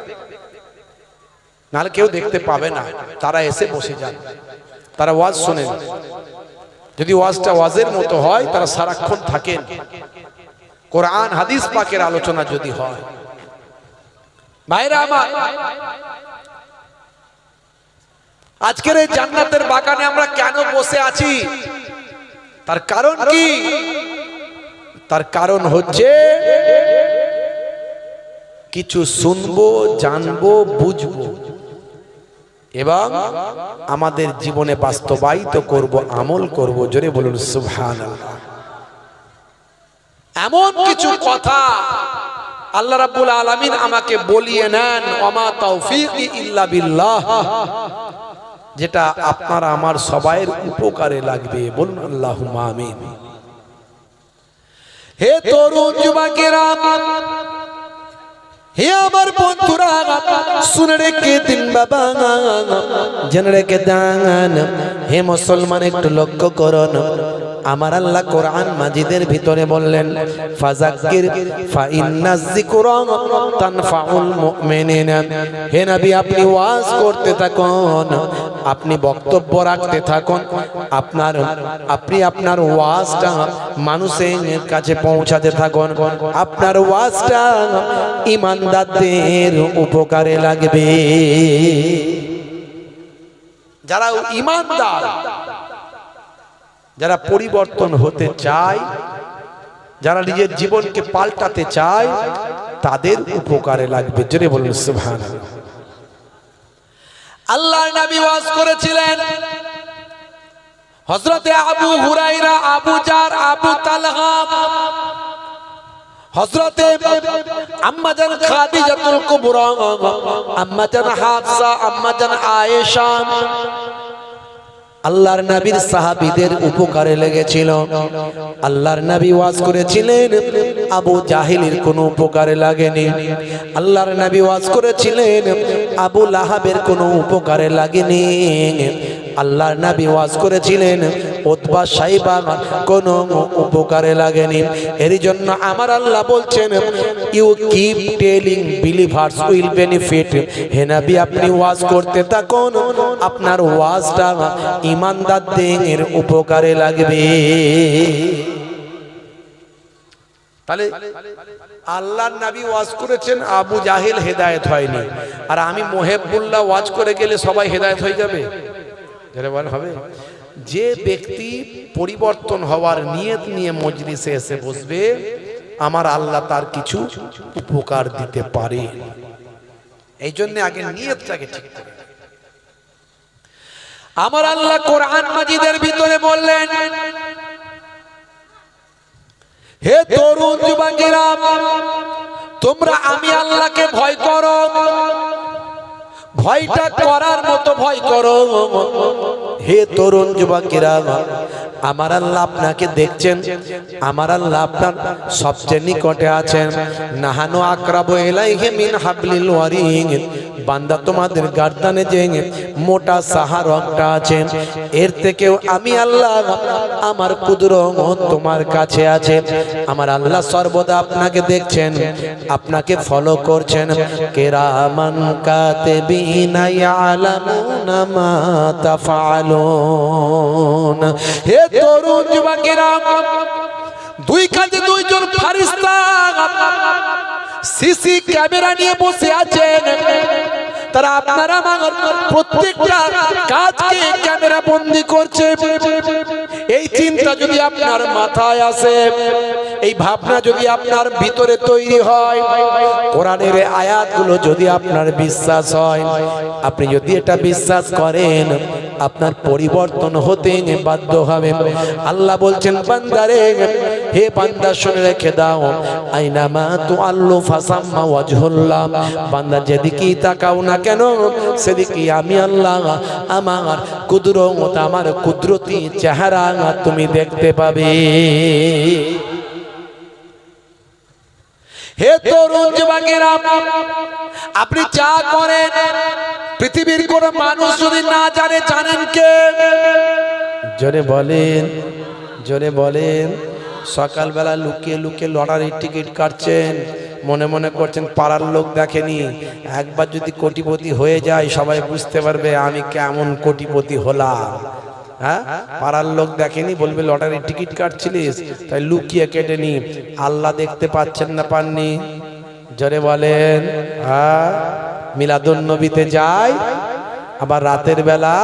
S1: নাহলে কেউ দেখতে পাবে না তারা এসে বসে যান তারা ওয়াজ শোনেন যদি ওয়াজটা ওয়াজের মতো হয় তারা সারাক্ষণ থাকেন কোরআন হাদিস পাকের আলোচনা যদি হয় ভাইরা আমার আজকের এই জান্নাতের বাগানে আমরা কেন বসে আছি তার কারণ কি তার কারণ হচ্ছে কিছু শুনবো জানবো বুঝবো এবং আমাদের জীবনে বাস্তবায়িত করব আমল করব জোরে বলুন সুবহানাল্লাহ এমন কিছু কথা আল্লাহ রাব্বুল আলামিন আমাকে বলিয়ে নেন ওমা তাওফীকি ইল্লা বিল্লাহ যেটা আপনার আমার সবাইয়ের উপকারে লাগবে বলুন আল্লাহুম্মা আমিন হে তরুণ যুবকেরা হে আমার বন্ধুরা শুনে রেখে দিন বাবা জেনে রেখে দেন হে মুসলমান একটু লক্ষ্য করুন আমার আল্লাহ কোরআন মাজিদের ভিতরে বললেন ফাযাক্কির ফা ইন্নাজ যিকরা তানফাউল মুমিনিন হে নবী আপনি ওয়াজ করতে থাকুন আপনি বক্তব্য রাখতে থাকুন আপনি আপনার ওয়াজটা মানুষের কাছে পৌঁছাতে থাকুন আপনার ওয়াজটা ঈমানদারদের উপকারে লাগবে যারা ঈমানদার যারা পরিবর্তন হতে চায়, যারা নিজের জীবনকে পাল্টাতে চায়, তাদের উপকারে লাগবে। জোরে বলুন সুবহানাল্লাহ। আল্লাহর নবী ওয়াজ করেছিলেন, হযরতে আবু হুরায়রা, আবু জার, আবু তালহা, হযরতে আম্মা জান খাদিজাতুল কুবরা, আম্মা জান হাফসা, আম্মা জান আয়েশা আল্লাহর নবীর সাহাবীদের উপকারে লেগেছিল। আল্লাহর নবী ওয়াজ করেছিলেন, আবু জাহিলের কোনো উপকারে লাগেনি। আল্লাহর নবী ওয়াজ করেছিলেন, আবু লাহাবের কোনো উপকারে লাগেনি। আল্লাহর নবী ওয়াজ করেছিলেন, উতবা সাইবা কোনো উপকারে লাগেনি। এর জন্য আমার আল্লাহ বলছেন, you keep telling believers will benefit. হে নবী, আপনি ওয়াজ করতে থাকুন, আপনার ওয়াজটা ঈমানদারদের উপকারে লাগবে। তাহলে আল্লাহর নবী ওয়াজ করেছেন, আবু জাহিল হেদায়েত হয়নি, আর আমি মুহিবুল্লাহ ওয়াজ করে গেলে সবাই হেদায়েত হয়ে যাবে? হবে। যে ব্যক্তি পরিবর্তন হওয়ার নিয়ত নিয়ে মজলিসে এসে বসবে, আমার আল্লাহ তার কিছু উপকার দিতে পারে। এই জন্য আগে নিয়তটাকে ঠিক করে। আমার আল্লাহ কোরআন মাজিদের ভিতরে বললেন, হে তরুণ যুবকেরা, তোমরা আমি আল্লাহকে ভয় করো, ভয়টা করার মতো ভয় করো। হে তরুণ যুবকেরা, আমার আল্লাহ আপনাকে দেখছেন, আমার আল্লাহ আপনার সবচেয়ে নিকটে আছেন। নাহানু আকরাবু ইলাইহি মিন হাবলিল ওয়ারিদ। বান্দা, তোমাদের গার্দানে যে মোটা সাহারকটা আছে, এর থেকেও আমি আল্লাহ, আমার কুদরত তোমার কাছে আছে। আমার আল্লাহ সর্বদা আপনাকে দেখছেন, আপনাকে ফলো করছেন। কিরামান কাতিবিনা ইয়ালামুনা মা তাফআলুন। হে তরুণ যুবকেরা, দুই কাঁধে দুইজন ফেরেশতা সিসি ক্যামেরা নিয়ে বসে আছেন। তারা আপনারা আমার প্রত্যেকটা কাজকে ক্যামেরা বন্দী করছে। এই চিন্তা যদি আপনার মাথায় আসে, এই ভাবনা যদি আপনার ভিতরে তৈরি হয়, কোরআনের আয়াতগুলো যদি আপনার বিশ্বাস হয়, আপনি যদি এটা বিশ্বাস করেন, আপনার পরিবর্তন হতে বাধ্য হবে। আল্লাহ বলছেন, বান্দারে, হে বান্দা শুনে রেখে দাও, আইনামা তুআল্লু ফাসাম্মা ওয়াজহুল্লাহ। বান্দা যেদিকেই তাকাও না কেন, সেদিকে আমি আল্লাহ, আমার কুদরত, আমার কুদরতি চেহারা তুমি দেখতে পাবে। হে তরুণ যুবকেরা, আপনি যা করেন পৃথিবীর কোন মানুষ যদি না জানে, জানেন কে? জোরে বলেন, জোরে বলেন। সকালবেলা লুকিয়ে লুকিয়ে লটারির টিকিট কাটছেন, মনে মনে করছেন পাড়ার লোক দেখেনি। একবার যদি কোটিপতি হয়ে যায়, সবাই বুঝতে পারবে আমি কেমন কোটিপতি হলাম। হ্যাঁ, পাড়ার লোক দেখেনি, বলবে লটারির টিকিট কাটছিলিস, তাই লুকিয়ে কেটে নি। আল্লাহ দেখতে পাচ্ছেন না, পাননি? জোরে বলেন। হ্যাঁ, মিলাদুন নবীতে যায়, আবার রাতের বেলা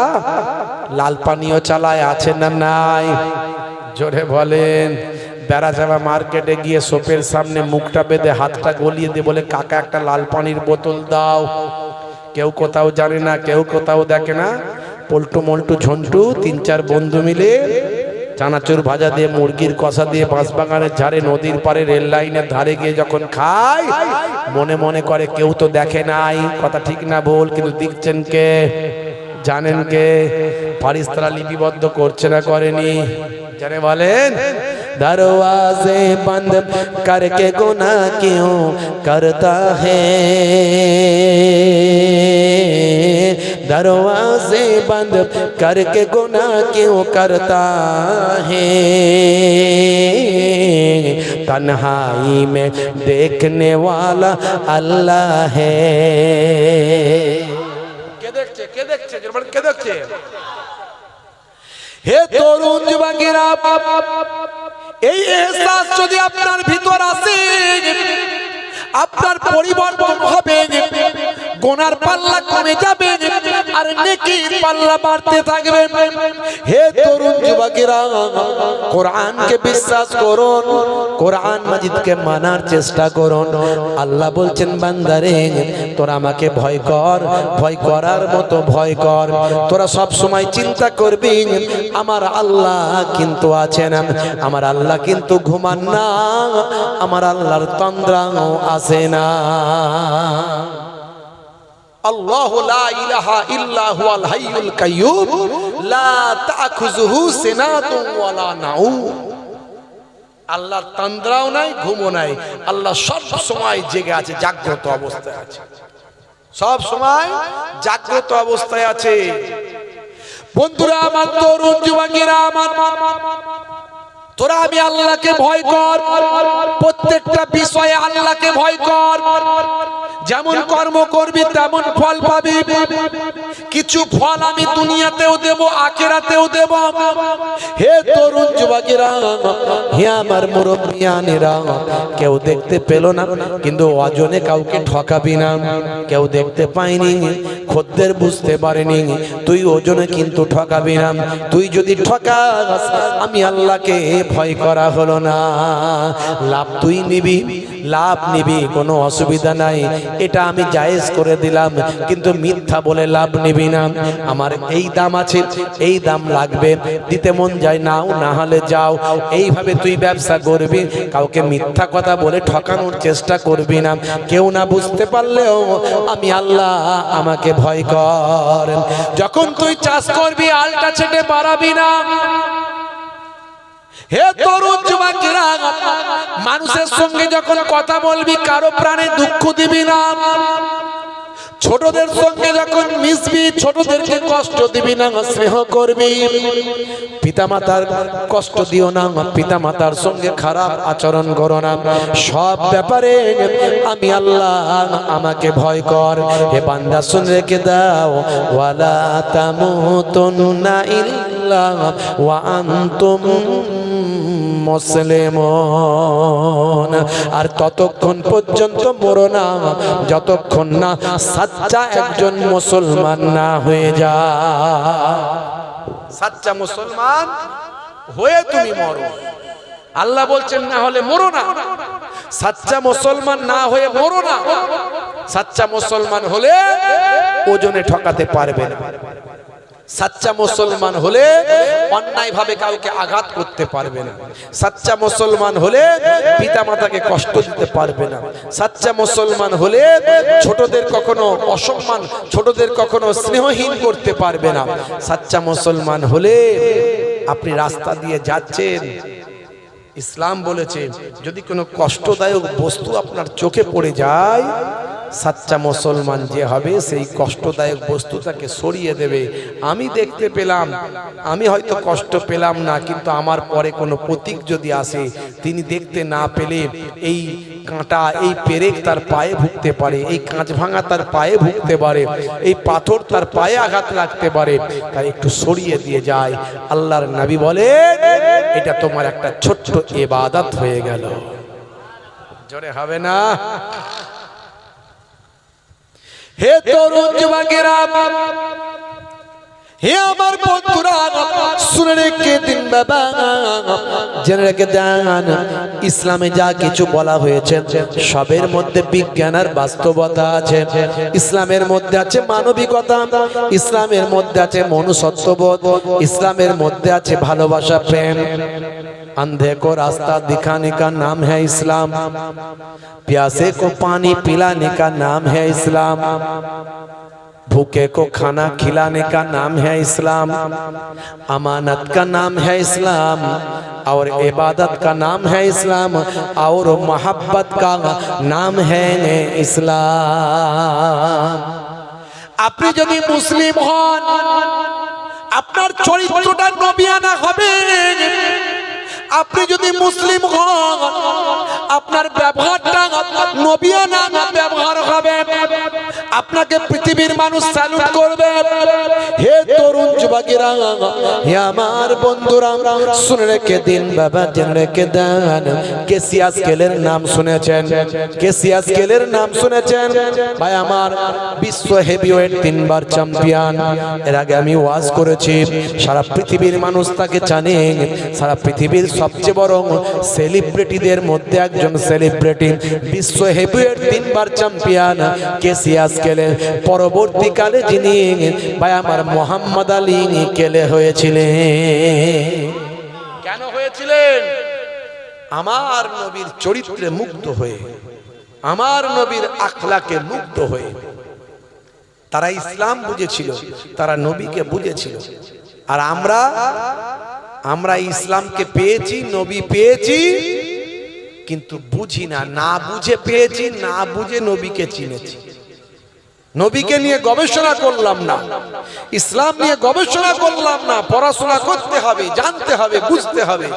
S1: লাল পানীয় চালায়, আছে না নাই? জোরে বলেন। বেড়া যাওয়া মার্কেটে গিয়ে সোপের সামনে মুখটা বেঁধে হাতটা গলিয়ে দিয়ে বলে, কাকা একটা লাল পানির বোতল দাও। কেউ কোথাও জানে না, কেউ কোথাও দেখে না। পল্টু মল্টু ঝন্টু তিন চার বন্ধু মিলে চানাচুর ভাজা দিয়ে, মুরগির কষা দিয়ে, বাঁশবাগানের ঝাড়ে, নদীর পারে, রেল লাইনের ধারে গিয়ে যখন খায়, মনে মনে করে কেউ তো দেখে নাই। কথা ঠিক না ভুল? কিন্তু দেখছেন কে? জানেন কে? ফারিস্তারা লিপিবদ্ধ করছে না করেনি? জানে বলেন, दरवाजे बंद करके गुनाह क्यों करता है, दरवाजे बंद करके गुनाह क्यों करता है, तन्हाई में देखने वाला अल्लाह है। কে দেখছে? কে দেখছে? কে দেখছে? হে তরুণ যুবকেরা, এই এহসাস যদি আপনার ভিতর আসে, আপনার পরিবর্তন হবে। গোনার পাল্লা কমে যাবে আর নেকির পাল্লা বাড়তে থাকবে। হে তরুণ যুবকেরা, কোরআনকে বিশ্বাস করুন, কোরআন মাজিদকে মানার চেষ্টা করুন। আল্লাহ বলছেন বান্দারে তোরা আমাকে ভয় কর, ভয় করার মতো ভয় কর। তোরা সব সময় চিন্তা করবি আমার আল্লাহ কিন্তু আছেন, আমার আল্লাহ কিন্তু ঘুমান না, আমার আল্লাহর তন্দ্রাও আসে না। আল্লাহু লা ইলাহা ইল্লা হুয়াল হাইয়ুল কাইয়্যুম লা তাখুযুহু সিনাতুন ওয়ালা নাউম। আল্লাহর তন্দ্রাও নাই, ঘুমও নাই, আল্লাহ সব সময় জেগে আছে, জাগ্রত অবস্থায় আছে, সব সময় জাগ্রত অবস্থায় আছে। বন্ধুরা আমার, তরুণ যুবকেরা আমার, তোরা আমি আল্লাহকে ভয় কর, প্রত্যেকটা বিষয়ে আল্লাহকে ভয় কর। যেমন কর্ম করবি তেমন ফল পাবি। কিছু ফল আমি দুনিয়াতেও দেব, আখিরাতেও দেব। হে তরুণ যুবকেরা, হে আমার মুরব্বিয়ানেরা, কেউ দেখতে পেল না কিন্তু অজনে কাউকে ঠকাবি না। কেউ দেখতে পায়নি, খদ্দের বুঝতে পারেনি, তুই ওজনে কিন্তু ঠকাবি না। তুই যদি ঠকাস আমি আল্লাহকে ভয় করা হলো না। লাভ তুই নিবি, লাভ নিবি, কোনো অসুবিধা নাই, এটা আমি জায়েজ করে দিলাম, কিন্তু মিথ্যা বলে লাভ নিবি না। আমার এই দাম আছে, এই দাম লাগবে, দিতে মন যায় নাও, না হলে যাও। এইভাবে তুই ব্যবসা করবি, কাউকে মিথ্যা কথা বলে ঠকানোর চেষ্টা করবি না। কেউ না বুঝতে পারলেও আমি আল্লাহ, আমাকে ভয় কর। যখন তুই চাষ করবি আলটা ছেটে বাড়াবি না। হে তরুণ যুবকেরা, মানুষের সঙ্গে যখন কথা বলবি কারো প্রাণে দুঃখ দিবি না। ছোটদের সঙ্গে যখন মিশবি ছোটদেরকে কষ্ট দিবি না, স্নেহ করবি। পিতামাতার কষ্ট দিও না, পিতামাতার সঙ্গে খারাপ আচরণ করো না। সব ব্যাপারে আমি আল্লাহ, আমাকে ভয় কর। হে বান্দা শুনে রেখে দাও, ওয়ালা তামুতুন্না ইল্লা ওয়া আনতুম মুসলিমুন। আর ততক্ষণ পর্যন্ত মরো না যতক্ষণ না সাচ্চা একজন মুসলমান না হয়ে যায়। সাচ্চা মুসলমান হয়ে তুমি মরো। আল্লাহ বলছেন না হলে মরো না। সাচ্চা মুসলমান না হয়ে মরো না। সাচ্চা মুসলমান হলে ওজনে ঠকাতে পারবে না। সাচ্চা মুসলমান হলে অন্যায় ভাবে কাউকে আঘাত করতে পারবে না। সাচ্চা মুসলমান হলে পিতামাতাকে কষ্ট দিতে পারবে না। সাচ্চা মুসলমান হলে ছোটদের কখনো অসম্মান, ছোটদের কখনো স্নেহহীন করতে পারবে না। সাচ্চা মুসলমান হলে আপনি রাস্তা দিয়ে যাচ্ছেন, ইসলাম বলেছে যদি কোনো কষ্টদায়ক বস্তু আপনার চোখে পড়ে যায়, সাচ্চা মুসলমান যে হবে সেই কষ্টদায়ক বস্তুটাকে সরিয়ে দেবে। আমি দেখতে পেলাম, আমি হয়তো কষ্ট পেলাম না, কিন্তু আমার পরে কোনো প্রতীক যদি আসে, তিনি দেখতে না পেলে এই কাঁটা, এই পেরেক তার পায়ে ভুগতে পারে, এই কাঁচ ভাঙা তার পায়ে ভুগতে পারে, এই পাথর তার পায়ে আঘাত লাগতে পারে, তাই একটু সরিয়ে দিয়ে যায়। আল্লাহর নবী বলে এটা তোমার একটা ছোট্ট ইবাদত হয়ে গেল। জোরে হবে না? হে তরুণ যুবকেরা, হে আমার বন্ধুরা, শুনে রেখে দিন বাবা, জেনে রেখে দেন, ইসলামে যা কিছু বলা হয়েছে সবের মধ্যে বিজ্ঞান আর বাস্তবতা আছে। ইসলামের মধ্যে আছে মানবিকতা, ইসলামের মধ্যে আছে মনুষ্যত্ববোধ, ইসলামের মধ্যে আছে ভালোবাসা, প্রেম। अंधे को रास्ता दिखाने का नाम है इस्लाम, प्यासे को पानी पिलाने का नाम है इस्लाम, भूखे को खाना खिलाने का नाम है इस्लाम, अमानत का नाम है इस्लाम, और इबादत का नाम है इस्लाम, और मोहब्बत का नाम है इस्लाम। আপনি যদি মুসলিম হন, আপনার চরিত্রটা নবিয়ানা হবে। আপনি যদি মুসলিম হন, আপনার ব্যবহারটা নবিয়ানা ব্যবহার হবে, আপনাকে পৃথিবীর মানুষ স্যালুট করবে। হে তরুণ যুবক যুবকেরা, হে আমার বন্ধুরা, শুনে রেখে দিন বাবা, জেনে রেখে দেন। কেসিয়াস কেলের নাম শুনেছেন? কেসিয়াস কেলের নাম শুনেছেন? ভাই আমার, বিশ্ব হেভিওয়েট 3 বার চ্যাম্পিয়ন। এর আগে আমি ওয়াজ করেছি, সারা পৃথিবীর মানুষ তাকে জানে। সারা পৃথিবীর সবচেয়ে বড় সেলিব্রিটিদের মধ্যে একজন সেলিব্রিটি, বিশ্ব হেভিওয়েট 3 বার চ্যাম্পিয়ন কেসিয়াস কেলে। পরবর্তীকালে যিনি ভাই আমার মোহাম্মদ আলী কেলে হয়েছিলেন। কেন হয়েছিলেন? আমার নবীর চরিত্রে মুগ্ধ হয়ে, আমার নবীর আখলাকে মুগ্ধ হয়ে। তারা ইসলাম বুঝেছিল, তারা নবীকে বুঝেছিল। আর আমরা ইসলামকে পেয়েছি, নবী পেয়েছি, কিন্তু বুঝি না, না বুঝে পেয়েছি, না বুঝে নবীকে চিনেছি। নবীকে নিয়ে গবেষণা করলাম না, ইসলাম নিয়ে গবেষণা করলাম না। পড়াশোনা করতে হবে, জানতে হবে, বুঝতে হবে।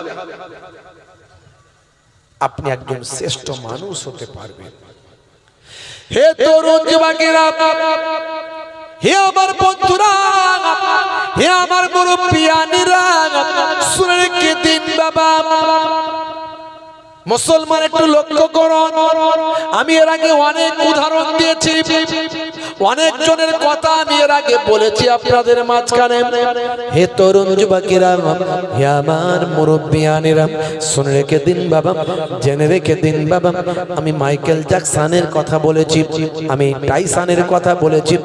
S1: আপনি একজন শ্রেষ্ঠ মানুষ হতে পারবেন। হে তরুণ যুবকেরা, হে আমার বন্ধুরা, হে আমার মুরব্বিয়ানিরা, শুনে রেখে দিন বাবা। মুসলমান একটু লক্ষ্য করুন, আমি এর আগে অনেক উদাহরণ দিয়েছি, অনেক জনের কথা আমি এর আগে বলেছি আপনাদের মাঝখানে। হে তরুণ যুবকেরা, হে আমার মুরব্বিয়ানেরা, শুনে রেখে দিন বাবা, জেনে রেখে দিন বাবা। আমি মাইকেল জ্যাকসনের কথা বলেছি, আমি টাইসনের কথা বলেছি,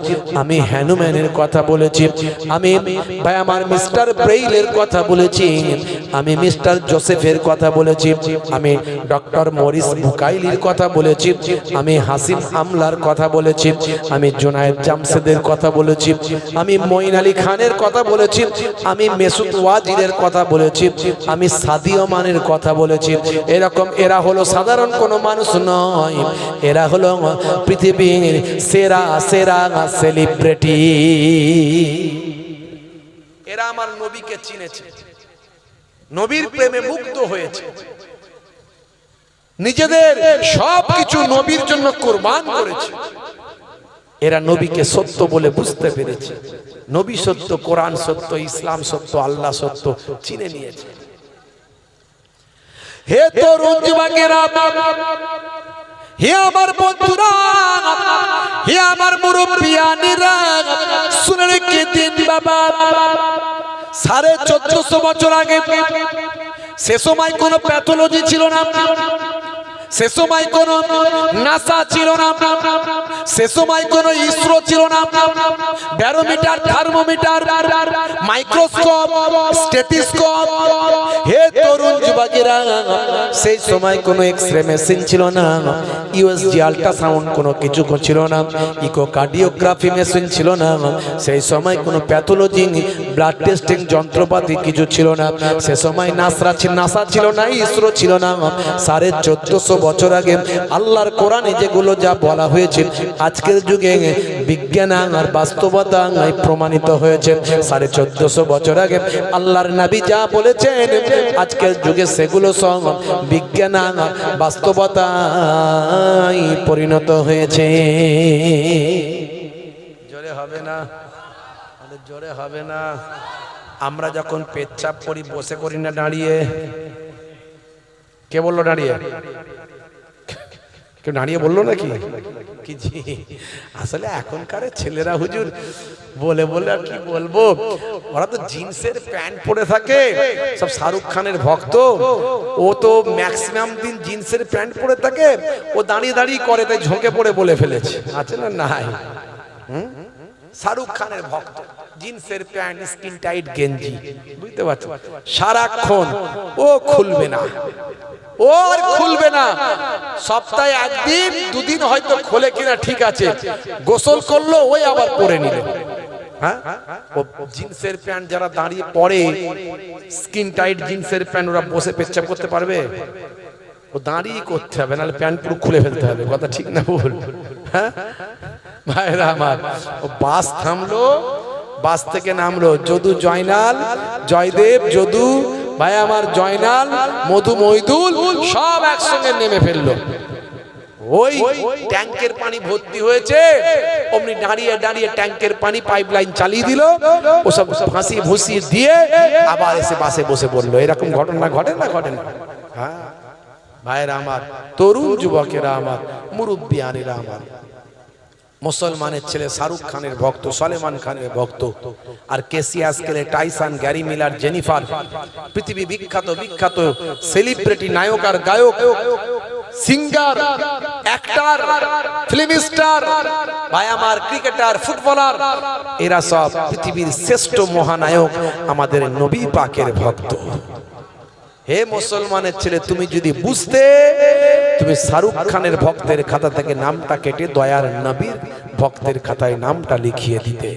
S1: আমি হ্যানুম্যানের কথা বলেছি, আমি ভাই আমার মিস্টার ব্রেইলের কথা বলেছি, আমি মিস্টার জোসেফের কথা বলেছি, আমি ডক্টর মরিস বুকাইলির কথা বলেছি, আমি হাসিম আমলার কথা বলেছি, আমি জুনায়েদ জামশেদের কথা বলেছি, আমি মঈন আলী খানের কথা বলেছি, আমি মেসুদ ওয়াজিরের কথা বলেছি, আমি সাদিও মানের কথা বলেছি। এরকম এরা হলো সাধারণ কোনো মানুষ নয়, এরা হলো পৃথিবীর সেরা সেরা সেলিব্রিটি। এরা আমার নবীকে চিনেছে, নবীর প্রেমে মুগ্ধ হয়েছে, নিজেদের সবকিছু নবীর জন্য কুরবান করেছে। এরা নবীকে সত্য বলে বুঝতে পেরেছে। নবী সত্য, কোরআন সত্য, ইসলাম সত্য, আল্লাহ সত্য চিনে নিয়েছে। হে তরুণ যুবকেরা, হে আমার বন্ধুরা, হে আমার মুরব্বিয়ানেরা, শুনে রেখে দিন বাবা। 1450 বছর আগে সে সময় কোনো প্যাথোলজি ছিল না, সে সময় কোন নাসা ছিল না, সে সময় কোন ইসরো ছিল না। Barometer, thermometer, microscope, stethoscope. হে তরুণ যুবকেরা, সেই সময় কোনো এক্সরে মেশিন ছিল না, ইউএসজি আল্ট্রাসাউন্ড কোনো কিছু ছিল না, ইকোকার্ডিওগ্রাফি মেশিন ছিল না, সেই সময় কোনো প্যাথোলজি ব্লাড টেস্টিং যন্ত্রপাতি কিছু ছিল না। সে সময় নাসা ছিল না, ইসরো ছিল না। 1450 বছর আগে আল্লাহর কোরআনে যেগুলো যা বলা হয়েছে, আজকের যুগে বিজ্ঞান আর বাস্তবতা প্রমাণিত হয়েছে। 1450 বছর আগে আল্লাহর নবী যা বলেছেন, আজকের যুগে সেগুলো সব বিজ্ঞান আর বাস্তবতায় পরিণত হয়েছে। জোরে হবে না, জোরে হবে না। আমরা যখন পেচ্ছাপ করি বসে করি না দাঁড়িয়ে? কে বললো দাঁড়িয়ে? কেউ দাঁড়িয়ে বললো নাকি? কি জি, আসলে এখনকার ছেলেরা হুজুর বলে বলে আর কি বলবো, ওরা তো জিন্সের প্যান্ট পরে থাকে, সব শাহরুখ খানের ভক্ত। ও তো ম্যাক্সিমাম দিন জিন্সের প্যান্ট পরে থাকে, ও দাঁড়িয়ে দাঁড়িয়ে করে, তাই ঝোঁকে পড়ে বলে ফেলেছে। আছে না? নাই। শাহরুখ খানের ভক্ত, জিন্সের প্যান্ট, স্কিন টাইট গেঞ্জি, বুঝতে পারছো? সারাক্ষণ ও খুলবে না, ও আর খুলবে না। সপ্তাহে একদিন দুদিন হয়তো খোলে কিনা ঠিক আছে, গোসল করলো ওই আবার পরে নিল। হ্যাঁ, ও জিন্সের প্যান্ট যারা দাঁড়িয়ে পরে, স্কিন টাইট জিন্সের প্যান্ট, ওরা বসে পেচ্ছাপ করতে পারবে? ও দাঁড়িয়ে করতে হবে, নাহলে প্যান্ট পুরো খুলে ফেলতে হবে। কথা ঠিক না ভুল? হ্যাঁ ভাইরা আমার, ও বাস থামলো, বাস থেকে নামলো, যদু জয়নাল, জয়দেব, যদু ভাই আমার, জয়নাল, মধু, মইদুল সব একসঙ্গে নেমে ফেললো। ও ওই ট্যাঙ্কের পানি ভর্তি হয়েছে, অমনি দাঁড়িয়ে দাঁড়িয়ে ট্যাঙ্কের পানি পাইপলাইন চালিয়ে দিল, ওসব ফাঁসি ভুসি দিয়ে আবার এসে বাসে বসে বললো। এরকম ঘটনা ঘটে না? ঘটে না? হ্যাঁ ভাইরা আমার, তরুণ যুবকেরা আমার, মুরব্বিয়ানেরা আমার, মুসলমানের ছেলে শাহরুখ খানের ভক্ত, সলেমান খানের ভক্ত, আর কেসিয়াস কেলে, টাইসন, গ্যারি মিলার, জেনিফার, পৃথিবী বিখ্যাত বিখ্যাত সেলিব্রিটি, নায়ক আর গায়ক, সিঙ্গার, অ্যাক্টর, ফিল্ম স্টার, ভাই আমার, ক্রিকেটার, ফুটবলার, এরা সব পৃথিবীর শ্রেষ্ঠ মহানায়ক আমাদের নবী পাকের ভক্ত। হে মুসলমানের ছেলে, তুমি যদি বুঝতে, তুমি শাহরুখ খানের ভক্তের খাতা থেকে নামটা কেটে দয়ার নবীর ভক্তের খাতায় নামটা লিখিয়ে দিতে।